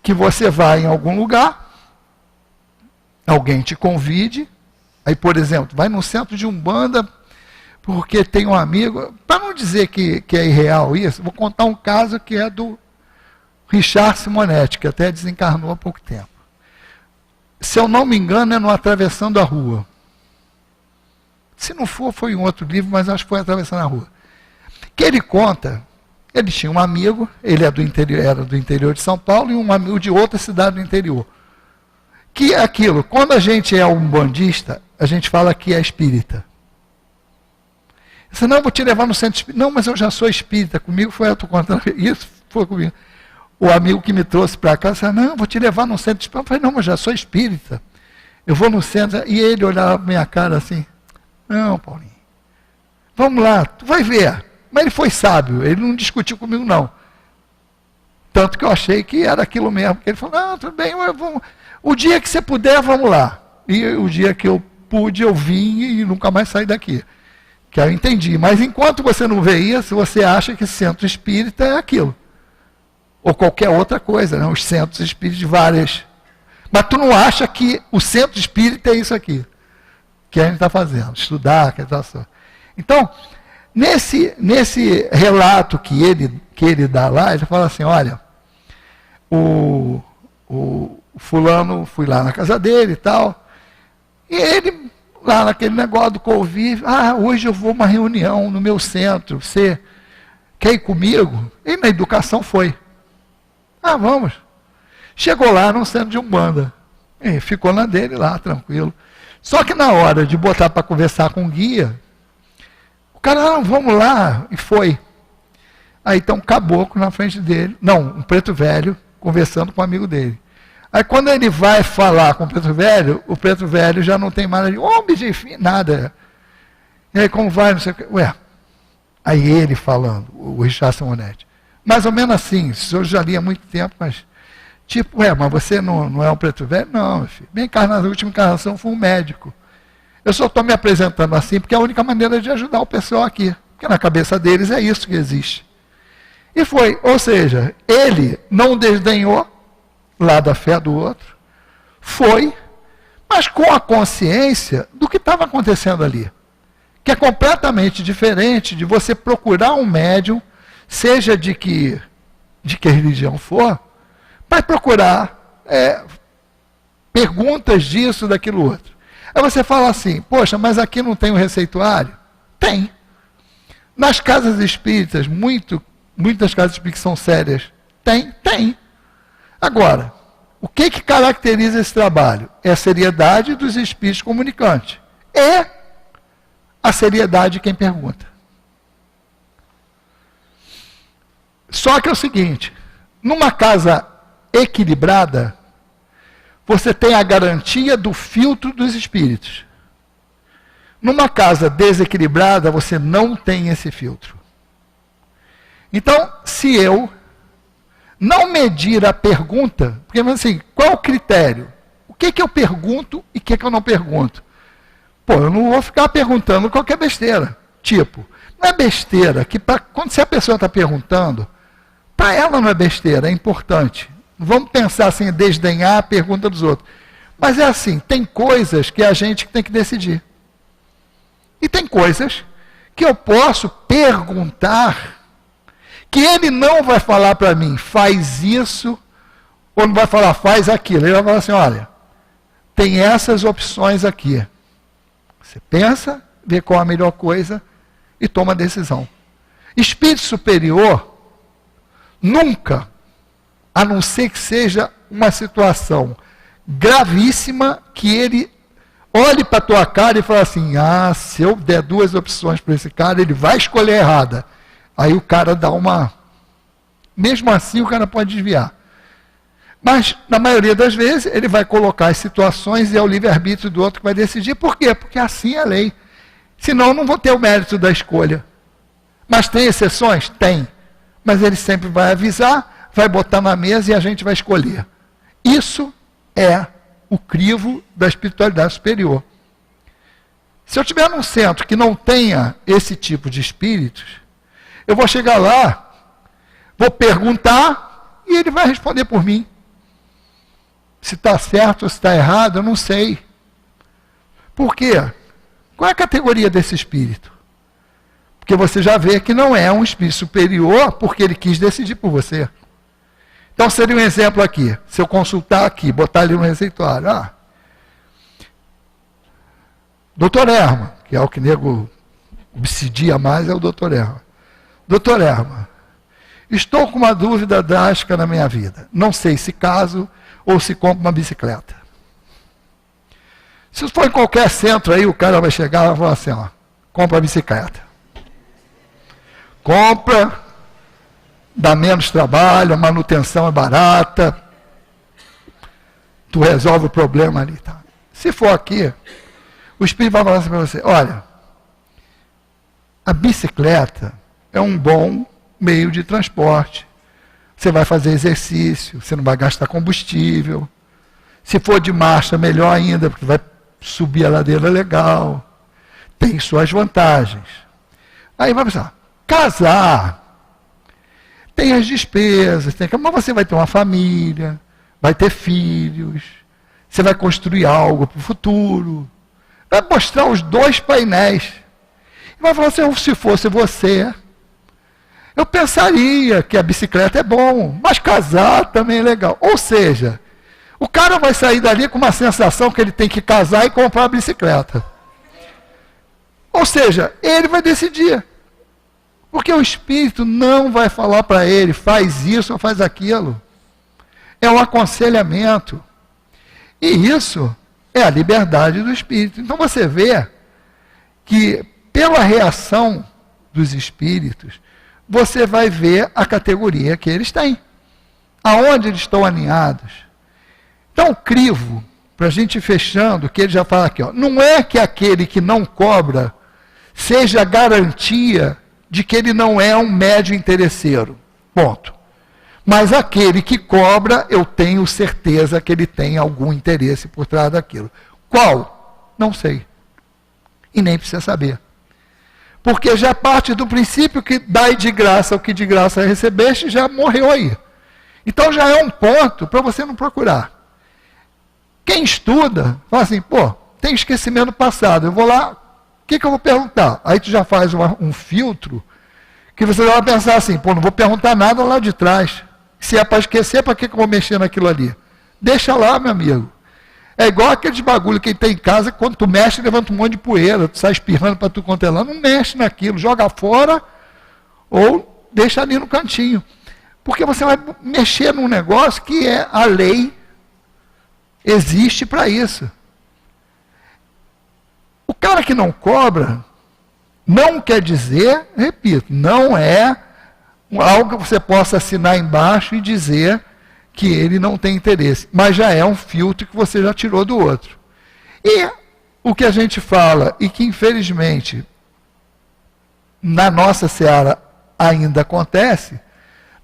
que você vai em algum lugar, alguém te convide, aí, por exemplo, vai no centro de Umbanda, porque tem um amigo, para não dizer que é irreal isso, vou contar um caso que é do Richard Simonetti, que até desencarnou há pouco tempo. Se eu não me engano, é no Atravessando a Rua. Se não for, foi em outro livro, mas acho que foi Atravessando a Rua. Que ele conta, ele tinha um amigo, ele era do interior de São Paulo, e um amigo de outra cidade do interior. Que é aquilo, quando a gente é umbandista, a gente fala que é espírita. Você não, vou te levar no centro espírita. Não, mas eu já sou espírita, comigo foi eu tô contando, isso foi comigo. O amigo que me trouxe para cá, disse, não, vou te levar no centro espírita. Eu falei, não, mas já sou espírita. Eu vou no centro, e ele olhava para minha cara assim, não, Paulinho, vamos lá, tu vai ver. Mas ele foi sábio, ele não discutiu comigo, não. Tanto que eu achei que era aquilo mesmo. Ele falou, não, tudo bem, vamos. O dia que você puder, vamos lá. E o dia que eu pude, eu vim e nunca mais saí daqui. Que aí eu entendi. Mas enquanto você não vê isso, você acha que centro espírita é aquilo. Ou qualquer outra coisa, né? Os centros espíritas de várias. Mas tu não acha que o centro espírita é isso aqui. Que a gente está fazendo, estudar, que está. Então, nesse relato que ele dá lá, ele fala assim, olha, o fulano, fui lá na casa dele e tal, e ele, lá naquele negócio do convívio, hoje eu vou a uma reunião no meu centro, você quer ir comigo? E na educação foi. Vamos. Chegou lá no centro de Umbanda, e ficou na dele lá, tranquilo. Só que na hora de botar para conversar com o guia, o cara, vamos lá, e foi. Aí está um caboclo na frente dele, não, um preto velho, conversando com um amigo dele. Aí quando ele vai falar com o preto velho já não tem mais, enfim, nada. E aí como vai, não sei o que, aí ele falando, o Richard Simonetti, mais ou menos assim, o senhor já li há muito tempo, mas, tipo, mas você não é um preto velho? Não, meu filho, a última encarnação foi um médico. Eu só estou me apresentando assim porque é a única maneira de ajudar o pessoal aqui. Porque na cabeça deles é isso que existe. E foi, ou seja, ele não desdenhou lá da fé do outro, foi, mas com a consciência do que estava acontecendo ali, que é completamente diferente de você procurar um médium, seja de que religião for, para procurar perguntas disso, daquilo outro. Aí você fala assim, poxa, mas aqui não tem um receituário? Tem. Nas casas espíritas, muitas casas espíritas são sérias. Tem. Agora, o que caracteriza esse trabalho? É a seriedade dos espíritos comunicantes. É a seriedade de quem pergunta. Só que é o seguinte, numa casa equilibrada, você tem a garantia do filtro dos espíritos. Numa casa desequilibrada, você não tem esse filtro. Então, se eu não medir a pergunta, porque assim, qual é o critério? O que eu pergunto e o que eu não pergunto? Pô, eu não vou ficar perguntando qualquer besteira. Tipo, não é besteira que se a pessoa está perguntando, para ela não é besteira, é importante. Não vamos pensar assim, desdenhar a pergunta dos outros. Mas é assim, tem coisas que a gente tem que decidir. E tem coisas que eu posso perguntar, que ele não vai falar para mim, faz isso, ou não vai falar, faz aquilo. Ele vai falar assim, olha, tem essas opções aqui. Você pensa, vê qual a melhor coisa e toma a decisão. Espírito superior, nunca, a não ser que seja uma situação gravíssima, que ele olhe para a tua cara e fale assim, se eu der duas opções para esse cara, ele vai escolher errada. Aí o cara dá uma... Mesmo assim, o cara pode desviar. Mas, na maioria das vezes, ele vai colocar as situações e é o livre-arbítrio do outro que vai decidir. Por quê? Porque assim é a lei. Senão, eu não vou ter o mérito da escolha. Mas tem exceções? Tem. Mas ele sempre vai avisar, vai botar na mesa e a gente vai escolher. Isso é o crivo da espiritualidade superior. Se eu estiver num centro que não tenha esse tipo de espíritos, eu vou chegar lá, vou perguntar e ele vai responder por mim. Se está certo ou se está errado, eu não sei. Por quê? Qual é a categoria desse espírito? Porque você já vê que não é um espírito superior porque ele quis decidir por você. Então seria um exemplo aqui. Se eu consultar aqui, botar ali no receituário. Doutor Erma, que é o que nego obsidia mais, é o doutor Erma. Doutor Erma, estou com uma dúvida drástica na minha vida. Não sei se caso ou se compro uma bicicleta. Se for em qualquer centro aí, o cara vai chegar e vai falar assim, compra a bicicleta. Compra, dá menos trabalho, a manutenção é barata, tu resolve o problema ali. Tá? Se for aqui, o Espírito vai falar assim para você, olha, a bicicleta é um bom meio de transporte. Você vai fazer exercício, você não vai gastar combustível. Se for de marcha, melhor ainda, porque vai subir a ladeira legal. Tem suas vantagens. Aí vai pensar, casar, tem as despesas, mas você vai ter uma família, vai ter filhos, você vai construir algo para o futuro. Vai mostrar os dois painéis. E vai falar assim, se fosse você, eu pensaria que a bicicleta é bom, mas casar também é legal. Ou seja, o cara vai sair dali com uma sensação que ele tem que casar e comprar a bicicleta. Ou seja, ele vai decidir. Porque o Espírito não vai falar para ele, faz isso ou faz aquilo. É um aconselhamento. E isso é a liberdade do Espírito. Então você vê que, pela reação dos Espíritos, você vai ver a categoria que eles têm. Aonde eles estão alinhados. Então, o crivo, para a gente ir fechando, que ele já fala aqui, não é que aquele que não cobra seja garantia de que ele não é um médio interesseiro. Ponto. Mas aquele que cobra, eu tenho certeza que ele tem algum interesse por trás daquilo. Qual? Não sei. E nem precisa saber. Porque já parte do princípio que dai de graça o que de graça recebeste, já morreu aí. Então já é um ponto para você não procurar. Quem estuda, fala assim, pô, tem esquecimento passado, eu vou lá, o que eu vou perguntar? Aí tu já faz um filtro, que você vai pensar assim, pô, não vou perguntar nada lá de trás. Se é para esquecer, para que eu vou mexer naquilo ali? Deixa lá, meu amigo. É igual aqueles bagulho que tem em casa, que quando tu mexe, levanta um monte de poeira, tu sai espirrando para tu quanto é lá, não mexe naquilo, joga fora ou deixa ali no cantinho. Porque você vai mexer num negócio que é a lei, existe para isso. O cara que não cobra, não quer dizer, repito, não é algo que você possa assinar embaixo e dizer que ele não tem interesse, mas já é um filtro que você já tirou do outro. E o que a gente fala, e que infelizmente na nossa seara ainda acontece,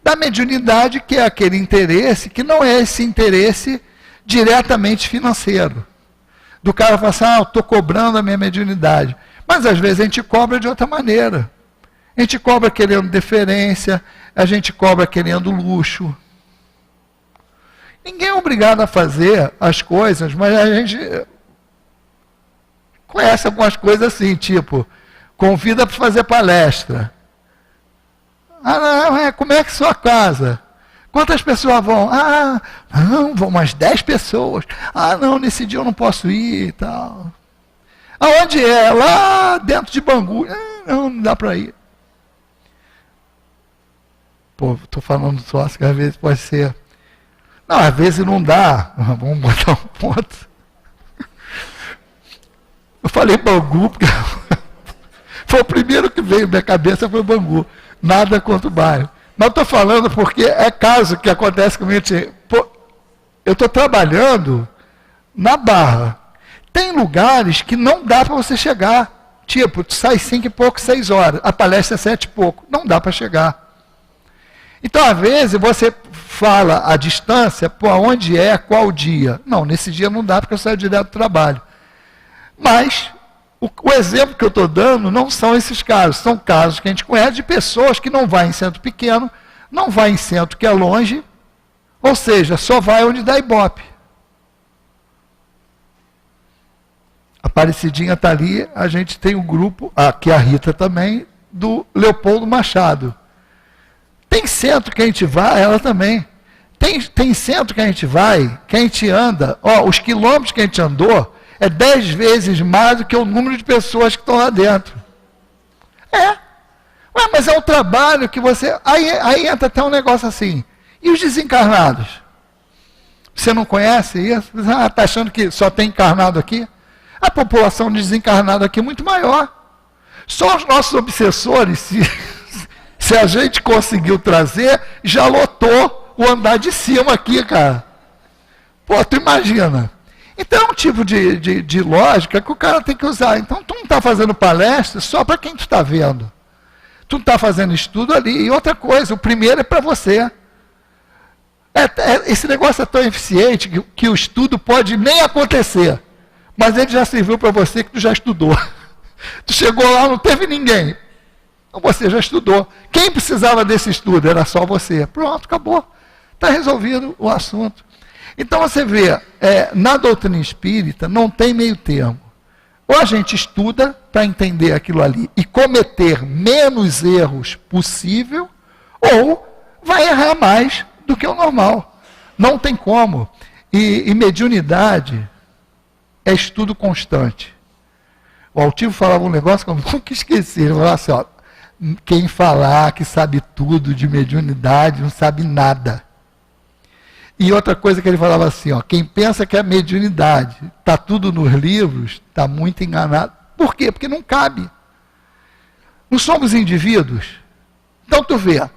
da mediunidade, que é aquele interesse, que não é esse interesse diretamente financeiro. Do cara falar assim, eu estou cobrando a minha mediunidade. Mas às vezes a gente cobra de outra maneira. A gente cobra querendo deferência, a gente cobra querendo luxo. Ninguém é obrigado a fazer as coisas, mas a gente conhece algumas coisas assim, tipo, convida para fazer palestra. Não, como é que é sua casa? Quantas pessoas vão? Não, vão umas 10 pessoas. Não, nesse dia eu não posso ir e tal. Aonde é? Lá dentro de Bangu. Não dá para ir. Pô, estou falando sócio que às vezes pode ser. Não, às vezes não dá. Vamos botar um ponto. Eu falei Bangu, porque foi o primeiro que veio na minha cabeça, foi Bangu. Nada contra o bairro. Mas estou falando porque é caso que acontece comigo. Pô, eu estou trabalhando na Barra. Tem lugares que não dá para você chegar. Tipo, tu sai 5 e pouco, 6 horas. A palestra é 7 e pouco. Não dá para chegar. Então, às vezes, você fala a distância, pô, onde é, qual dia. Não, nesse dia não dá porque eu saio direto do trabalho. Mas o exemplo que eu estou dando não são esses casos. São casos que a gente conhece de pessoas que não vai em centro pequeno, não vai em centro que é longe, ou seja, só vai onde dá Ibope. A Aparecidinha está ali, a gente tem um grupo, aqui a Rita também, do Leopoldo Machado. Tem centro que a gente vai, ela também. Tem centro que a gente vai, que a gente anda, os quilômetros que a gente andou, é 10 vezes mais do que o número de pessoas que estão lá dentro. Mas é um trabalho que você... Aí entra até um negócio assim. E os desencarnados? Você não conhece isso? Está achando que só tem encarnado aqui? A população de desencarnado aqui é muito maior. Só os nossos obsessores, se a gente conseguiu trazer, já lotou o andar de cima aqui, cara. Pô, tu imagina. Então é um tipo de lógica que o cara tem que usar. Então tu não está fazendo palestra só para quem tu está vendo. Tu não está fazendo estudo ali. E outra coisa, o primeiro é para você. Esse negócio é tão eficiente que o estudo pode nem acontecer. Mas ele já serviu para você que tu já estudou. Tu chegou lá, não teve ninguém. Então você já estudou. Quem precisava desse estudo? Era só você. Pronto, acabou. Está resolvido o assunto. Então você vê, na doutrina espírita não tem meio termo. Ou a gente estuda para entender aquilo ali e cometer menos erros possível, ou vai errar mais do que o normal. Não tem como. E mediunidade é estudo constante. O Altivo falava um negócio que eu nunca esqueci. Ele falava assim, quem falar que sabe tudo de mediunidade não sabe nada. E outra coisa que ele falava assim, quem pensa que a mediunidade está tudo nos livros, está muito enganado. Por quê? Porque não cabe. Não somos indivíduos. Então tu vê,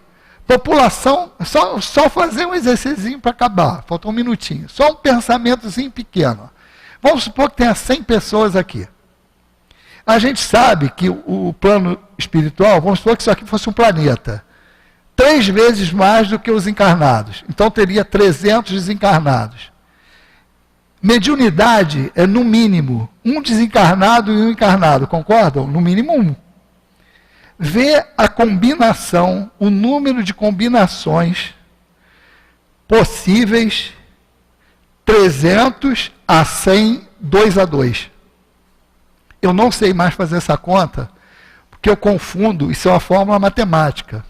população, só fazer um exercício para acabar, falta um minutinho, só um pensamentozinho pequeno. Vamos supor que tenha 100 pessoas aqui. A gente sabe que o plano espiritual, vamos supor que isso aqui fosse um planeta. 3 vezes mais do que os encarnados. Então teria 300 desencarnados. Mediunidade é, no mínimo, um desencarnado e um encarnado. Concordam? No mínimo 1. vê a combinação, o número de combinações possíveis, 300 a 100, 2 a 2. Eu não sei mais fazer essa conta, porque eu confundo, isso é uma fórmula matemática.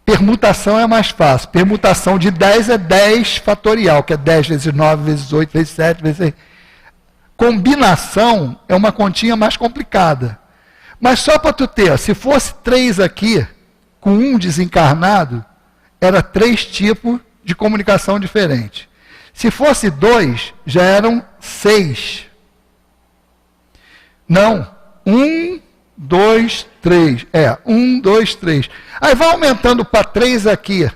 Permutação é mais fácil. Permutação de 10 é 10 fatorial, que é 10 vezes 9, vezes 8, vezes 7, vezes 6. Combinação é uma continha mais complicada. Mas só para tu ter, se fosse 3 aqui, com um desencarnado, era 3 tipos de comunicação diferentes. Se fosse 2, já eram 6. Não, 1, 2, 3. 1, 2, 3. Aí vai aumentando para 3 aqui.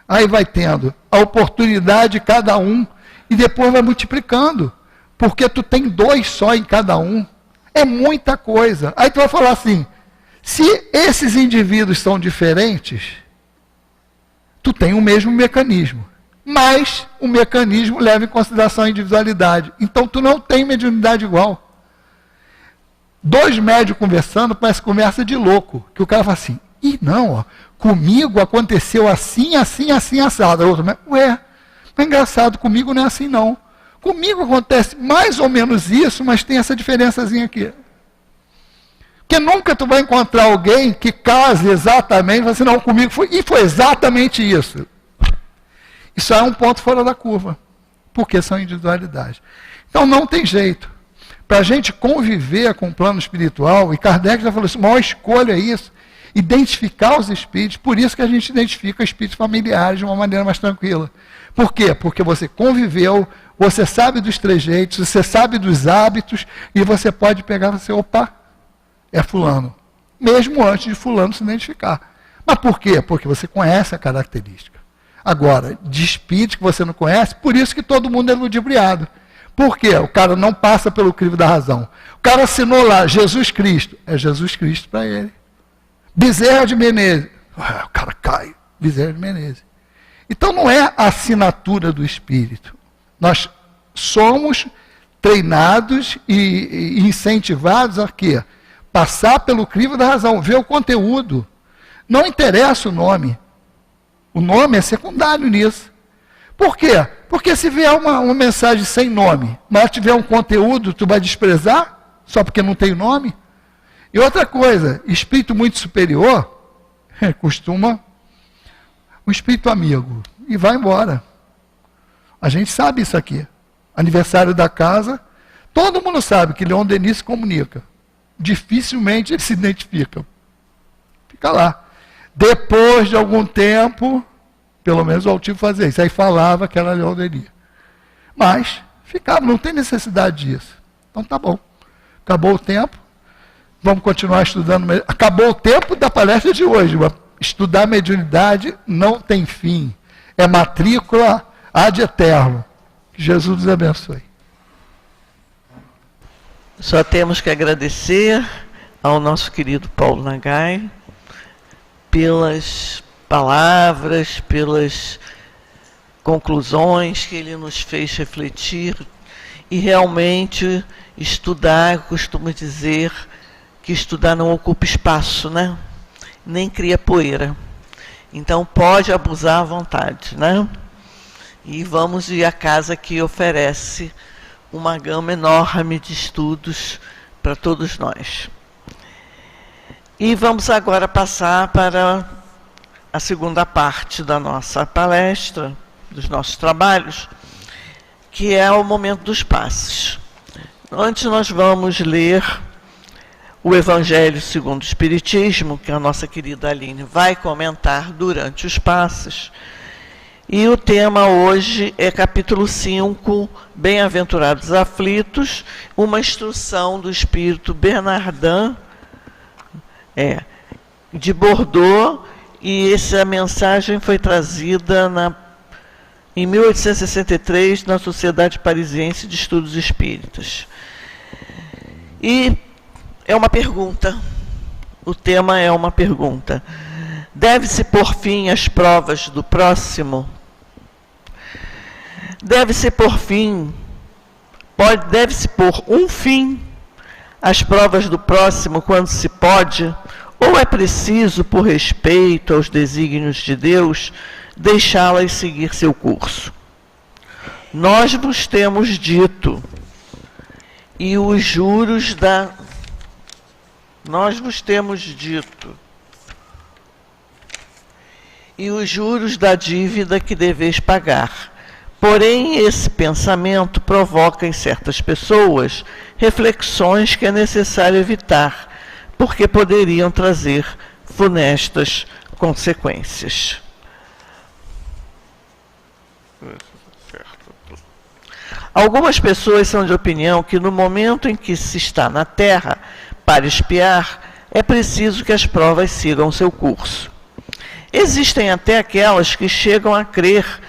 Aí vai tendo a oportunidade de cada um e depois vai multiplicando. Porque tu tem 2 só em cada um. É muita coisa. Aí tu vai falar assim, se esses indivíduos são diferentes, tu tem o mesmo mecanismo. Mas o mecanismo leva em consideração a individualidade. Então tu não tem mediunidade igual. 2 médios conversando parece conversa de louco. Que o cara fala assim, comigo aconteceu assim, assim, assim, assado. O outro, ué, é engraçado, comigo não é assim não. Comigo acontece mais ou menos isso, mas tem essa diferençazinha aqui. Porque nunca tu vai encontrar alguém que case exatamente, vai assim, não, comigo foi exatamente isso. Isso é um ponto fora da curva, porque são individualidades. Então não tem jeito. Para a gente conviver com o plano espiritual, e Kardec já falou isso, a maior escolha é isso, identificar os espíritos, por isso que a gente identifica espíritos familiares de uma maneira mais tranquila. Por quê? Porque você conviveu, você sabe dos trejeitos, você sabe dos hábitos, e você pode pegar e dizer, opa, é fulano. Mesmo antes de fulano se identificar. Mas por quê? Porque você conhece a característica. Agora, de espíritos que você não conhece, por isso que todo mundo é ludibriado. Por quê? O cara não passa pelo crivo da razão. O cara assinou lá, Jesus Cristo. É Jesus Cristo para ele. Bezerra de Menezes. O cara cai. Bezerra de Menezes. Então não é a assinatura do espírito. Nós somos treinados e incentivados a quê? Passar pelo crivo da razão, ver o conteúdo. Não interessa o nome. O nome é secundário nisso. Por quê? Porque se vier uma mensagem sem nome, mas tiver um conteúdo, tu vai desprezar? Só porque não tem nome? E outra coisa, espírito muito superior, costuma um espírito amigo, e vai embora. A gente sabe isso aqui. Aniversário da casa, todo mundo sabe que Leon Denis se comunica. Dificilmente eles se identificam. Fica lá. Depois de algum tempo, pelo menos o Altivo fazia isso. Aí falava que era Leon Denis. Mas ficava, não tem necessidade disso. Então tá bom. Acabou o tempo. Vamos continuar estudando. Acabou o tempo da palestra de hoje. Estudar mediunidade não tem fim. É matrícula ad eterno. Que Jesus nos abençoe. Só temos que agradecer ao nosso querido Paulo Nagai pelas palavras, pelas conclusões que ele nos fez refletir e realmente estudar. Eu costumo dizer que estudar não ocupa espaço, né? Nem cria poeira. Então pode abusar à vontade, né? E vamos ir à casa que oferece uma gama enorme de estudos para todos nós. E vamos agora passar para a segunda parte da nossa palestra, dos nossos trabalhos, que é o momento dos passes. Antes nós vamos ler o Evangelho segundo o Espiritismo, que a nossa querida Aline vai comentar durante os passes. E o tema hoje é capítulo 5, Bem-aventurados aflitos, uma instrução do espírito Bernardin de Bordeaux, e essa mensagem foi trazida em 1863 na Sociedade Parisiense de Estudos Espíritas. E é uma pergunta, o tema é uma pergunta. Deve-se pôr fim às provas do próximo? Deve-se pôr um fim as provas do próximo quando se pode, ou é preciso, por respeito aos desígnios de Deus, deixá-las seguir seu curso? Nós vos temos dito, e os juros da... Nós vos temos dito, e os juros da dívida que deveis pagar. Porém, esse pensamento provoca em certas pessoas reflexões que é necessário evitar, porque poderiam trazer funestas consequências. Algumas pessoas são de opinião que no momento em que se está na Terra para espiar, é preciso que as provas sigam seu curso. Existem até aquelas que chegam a crer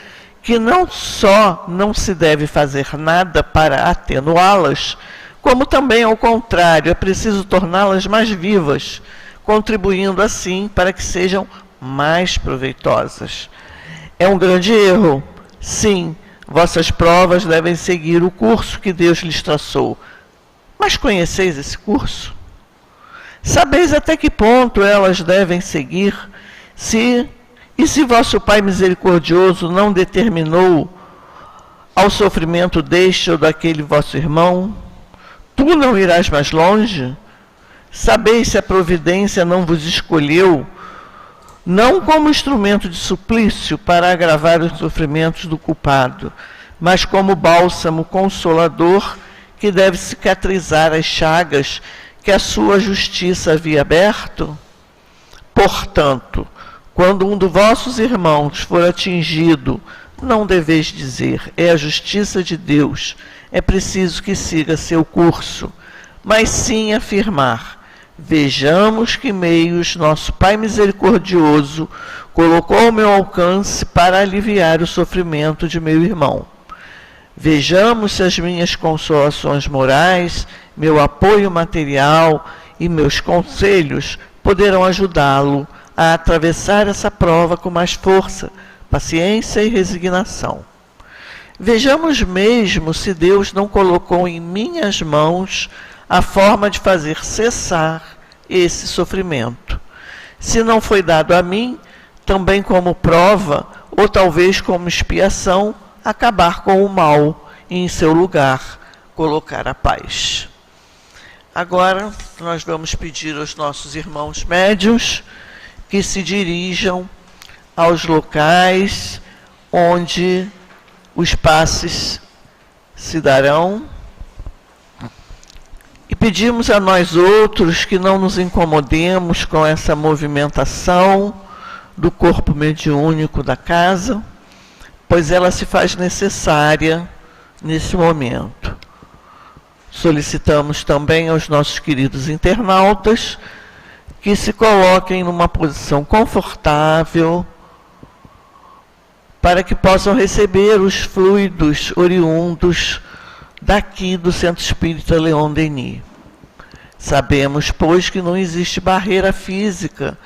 que não só não se deve fazer nada para atenuá-las, como também, ao contrário, é preciso torná-las mais vivas, contribuindo assim para que sejam mais proveitosas. É um grande erro. Sim, vossas provas devem seguir o curso que Deus lhes traçou. Mas conheceis esse curso? Sabeis até que ponto elas devem seguir? Se vosso Pai misericordioso não determinou ao sofrimento deste ou daquele vosso irmão, tu não irás mais longe? Sabeis se a providência não vos escolheu, não como instrumento de suplício para agravar os sofrimentos do culpado, mas como bálsamo consolador que deve cicatrizar as chagas que a sua justiça havia aberto? Portanto, quando um dos vossos irmãos for atingido, não deveis dizer, é a justiça de Deus, é preciso que siga seu curso, mas sim afirmar, vejamos que meios nosso Pai misericordioso colocou ao meu alcance para aliviar o sofrimento de meu irmão. Vejamos se as minhas consolações morais, meu apoio material e meus conselhos poderão ajudá-lo a atravessar essa prova com mais força, paciência e resignação. Vejamos mesmo se Deus não colocou em minhas mãos a forma de fazer cessar esse sofrimento. Se não foi dado a mim, também como prova, ou talvez como expiação, acabar com o mal e em seu lugar colocar a paz. Agora, nós vamos pedir aos nossos irmãos médiuns que se dirijam aos locais onde os passes se darão. E pedimos a nós outros que não nos incomodemos com essa movimentação do corpo mediúnico da casa, pois ela se faz necessária nesse momento. Solicitamos também aos nossos queridos internautas que se coloquem numa posição confortável para que possam receber os fluidos oriundos daqui do Centro Espírita Leon Denis. Sabemos, pois, que não existe barreira física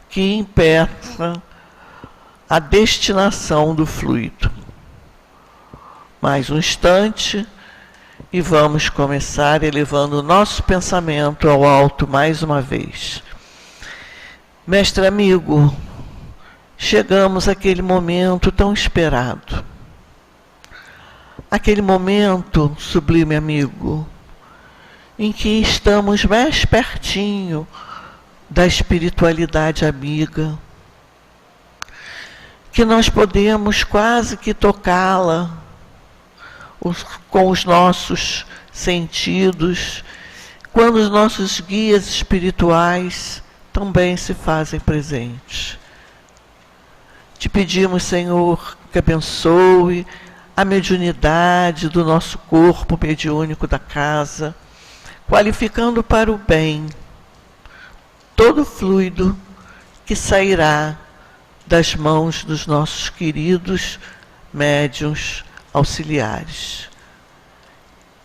que impeça a destinação do fluido. Mais um instante e vamos começar elevando o nosso pensamento ao alto mais uma vez. Mestre amigo, chegamos àquele momento tão esperado. Aquele momento, sublime amigo, em que estamos mais pertinho da espiritualidade amiga, que nós podemos quase que tocá-la com os nossos sentidos, quando os nossos guias espirituais também se fazem presentes. Te pedimos, Senhor, que abençoe a mediunidade do nosso corpo mediúnico da casa, qualificando para o bem todo fluido que sairá das mãos dos nossos queridos médiuns auxiliares.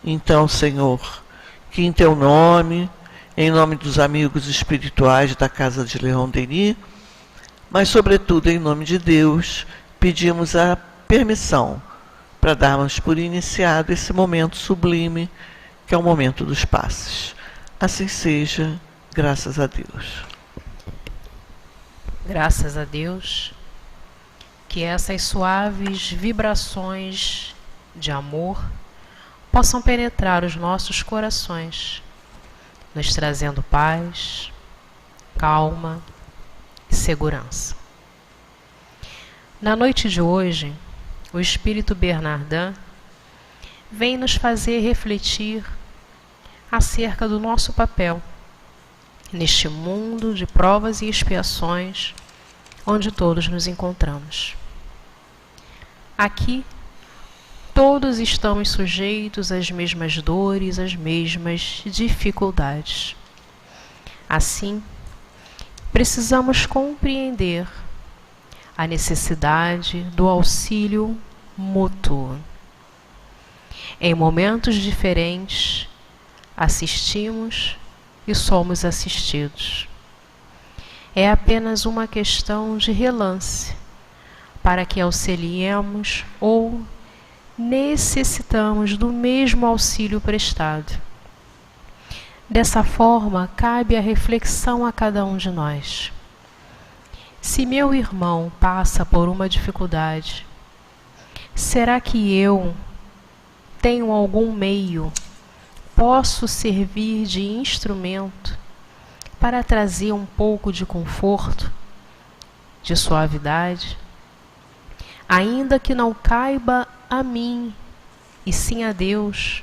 Então, Senhor, que em Teu nome, em nome dos amigos espirituais da Casa de Leon Denis, mas sobretudo em nome de Deus, pedimos a permissão para darmos por iniciado esse momento sublime, que é o momento dos passes. Assim seja, graças a Deus. Graças a Deus, que essas suaves vibrações de amor possam penetrar os nossos corações, nos trazendo paz, calma e segurança. Na noite de hoje, o Espírito Bernardin vem nos fazer refletir acerca do nosso papel neste mundo de provas e expiações onde todos nos encontramos. Aqui, todos estamos sujeitos às mesmas dores, às mesmas dificuldades. Assim, precisamos compreender a necessidade do auxílio mútuo. Em momentos diferentes, assistimos e somos assistidos. É apenas uma questão de relance para que auxiliemos ou necessitamos do mesmo auxílio prestado. Dessa forma, cabe a reflexão a cada um de nós. Se meu irmão passa por uma dificuldade, será que eu tenho algum meio, posso servir de instrumento para trazer um pouco de conforto, de suavidade? Ainda que não caiba a mim, e sim a Deus,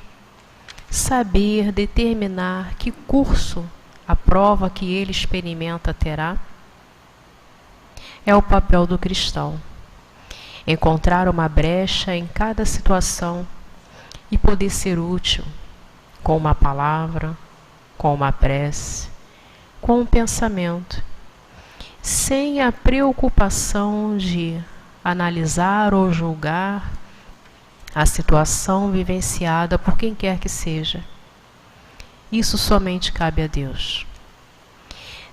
saber determinar que curso a prova que ele experimenta terá? É o papel do cristão, encontrar uma brecha em cada situação e poder ser útil com uma palavra, com uma prece, com um pensamento, sem a preocupação de analisar ou julgar a situação vivenciada por quem quer que seja. Isso somente cabe a Deus.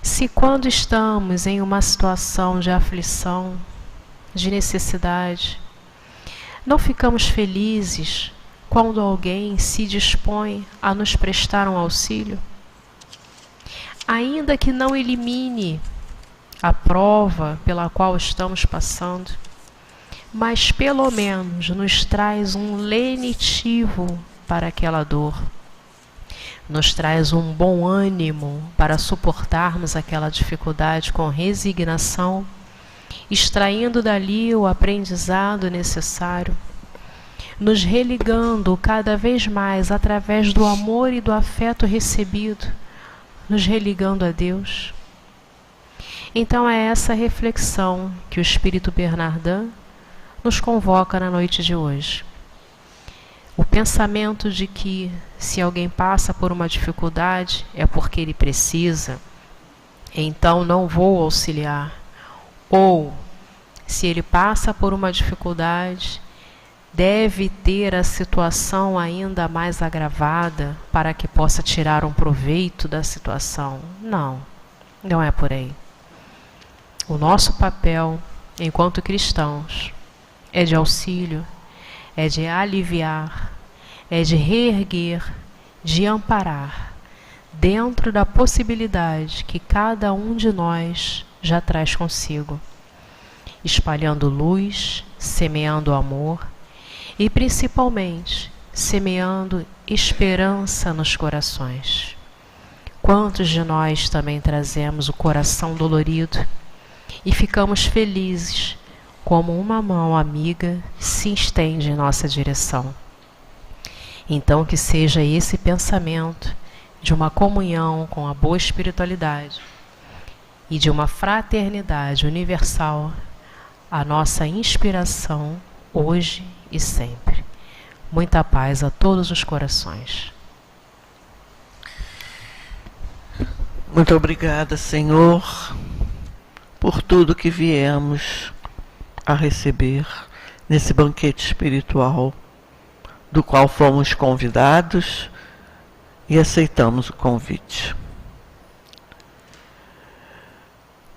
Se quando estamos em uma situação de aflição, de necessidade, não ficamos felizes quando alguém se dispõe a nos prestar um auxílio, ainda que não elimine a prova pela qual estamos passando, mas pelo menos nos traz um lenitivo para aquela dor, nos traz um bom ânimo para suportarmos aquela dificuldade com resignação, extraindo dali o aprendizado necessário, nos religando cada vez mais através do amor e do afeto recebido, nos religando a Deus. Então é essa reflexão que o Espírito Bernardin nos convoca na noite de hoje. O pensamento de que se alguém passa por uma dificuldade é porque ele precisa, então não vou auxiliar. Ou, se ele passa por uma dificuldade, deve ter a situação ainda mais agravada para que possa tirar um proveito da situação. Não é por aí. O nosso papel, enquanto cristãos, é de auxílio, é de aliviar, é de reerguer, de amparar, dentro da possibilidade que cada um de nós já traz consigo, espalhando luz, semeando amor e, principalmente, semeando esperança nos corações. Quantos de nós também trazemos o coração dolorido e ficamos felizes como uma mão amiga se estende em nossa direção? Então que seja esse pensamento de uma comunhão com a boa espiritualidade e de uma fraternidade universal a nossa inspiração hoje e sempre. Muita paz a todos os corações. Muito obrigada, Senhor, por tudo que viemos a receber nesse banquete espiritual, do qual fomos convidados e aceitamos o convite.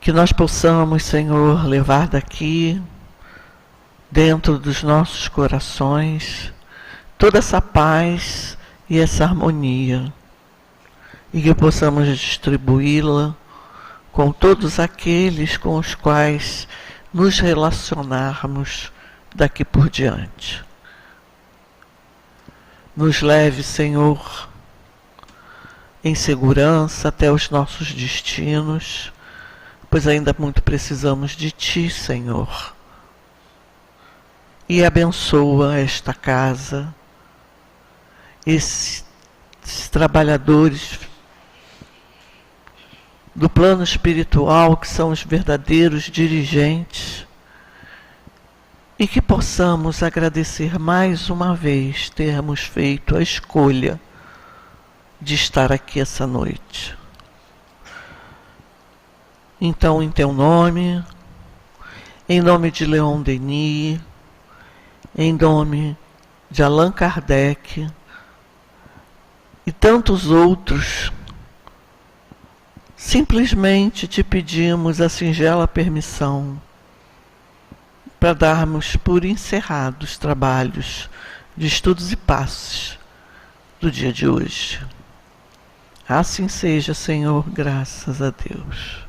Que nós possamos, Senhor, levar daqui, dentro dos nossos corações, toda essa paz e essa harmonia e que possamos distribuí-la com todos aqueles com os quais nos relacionarmos daqui por diante. Nos leve, Senhor, em segurança até os nossos destinos, pois ainda muito precisamos de Ti, Senhor. E abençoa esta casa, esses trabalhadores do plano espiritual que são os verdadeiros dirigentes, e que possamos agradecer mais uma vez termos feito a escolha de estar aqui essa noite. Então, em Teu nome, em nome de Leon Denis, em nome de Allan Kardec e tantos outros, simplesmente Te pedimos a singela permissão para darmos por encerrados os trabalhos de estudos e passos do dia de hoje. Assim seja, Senhor, graças a Deus.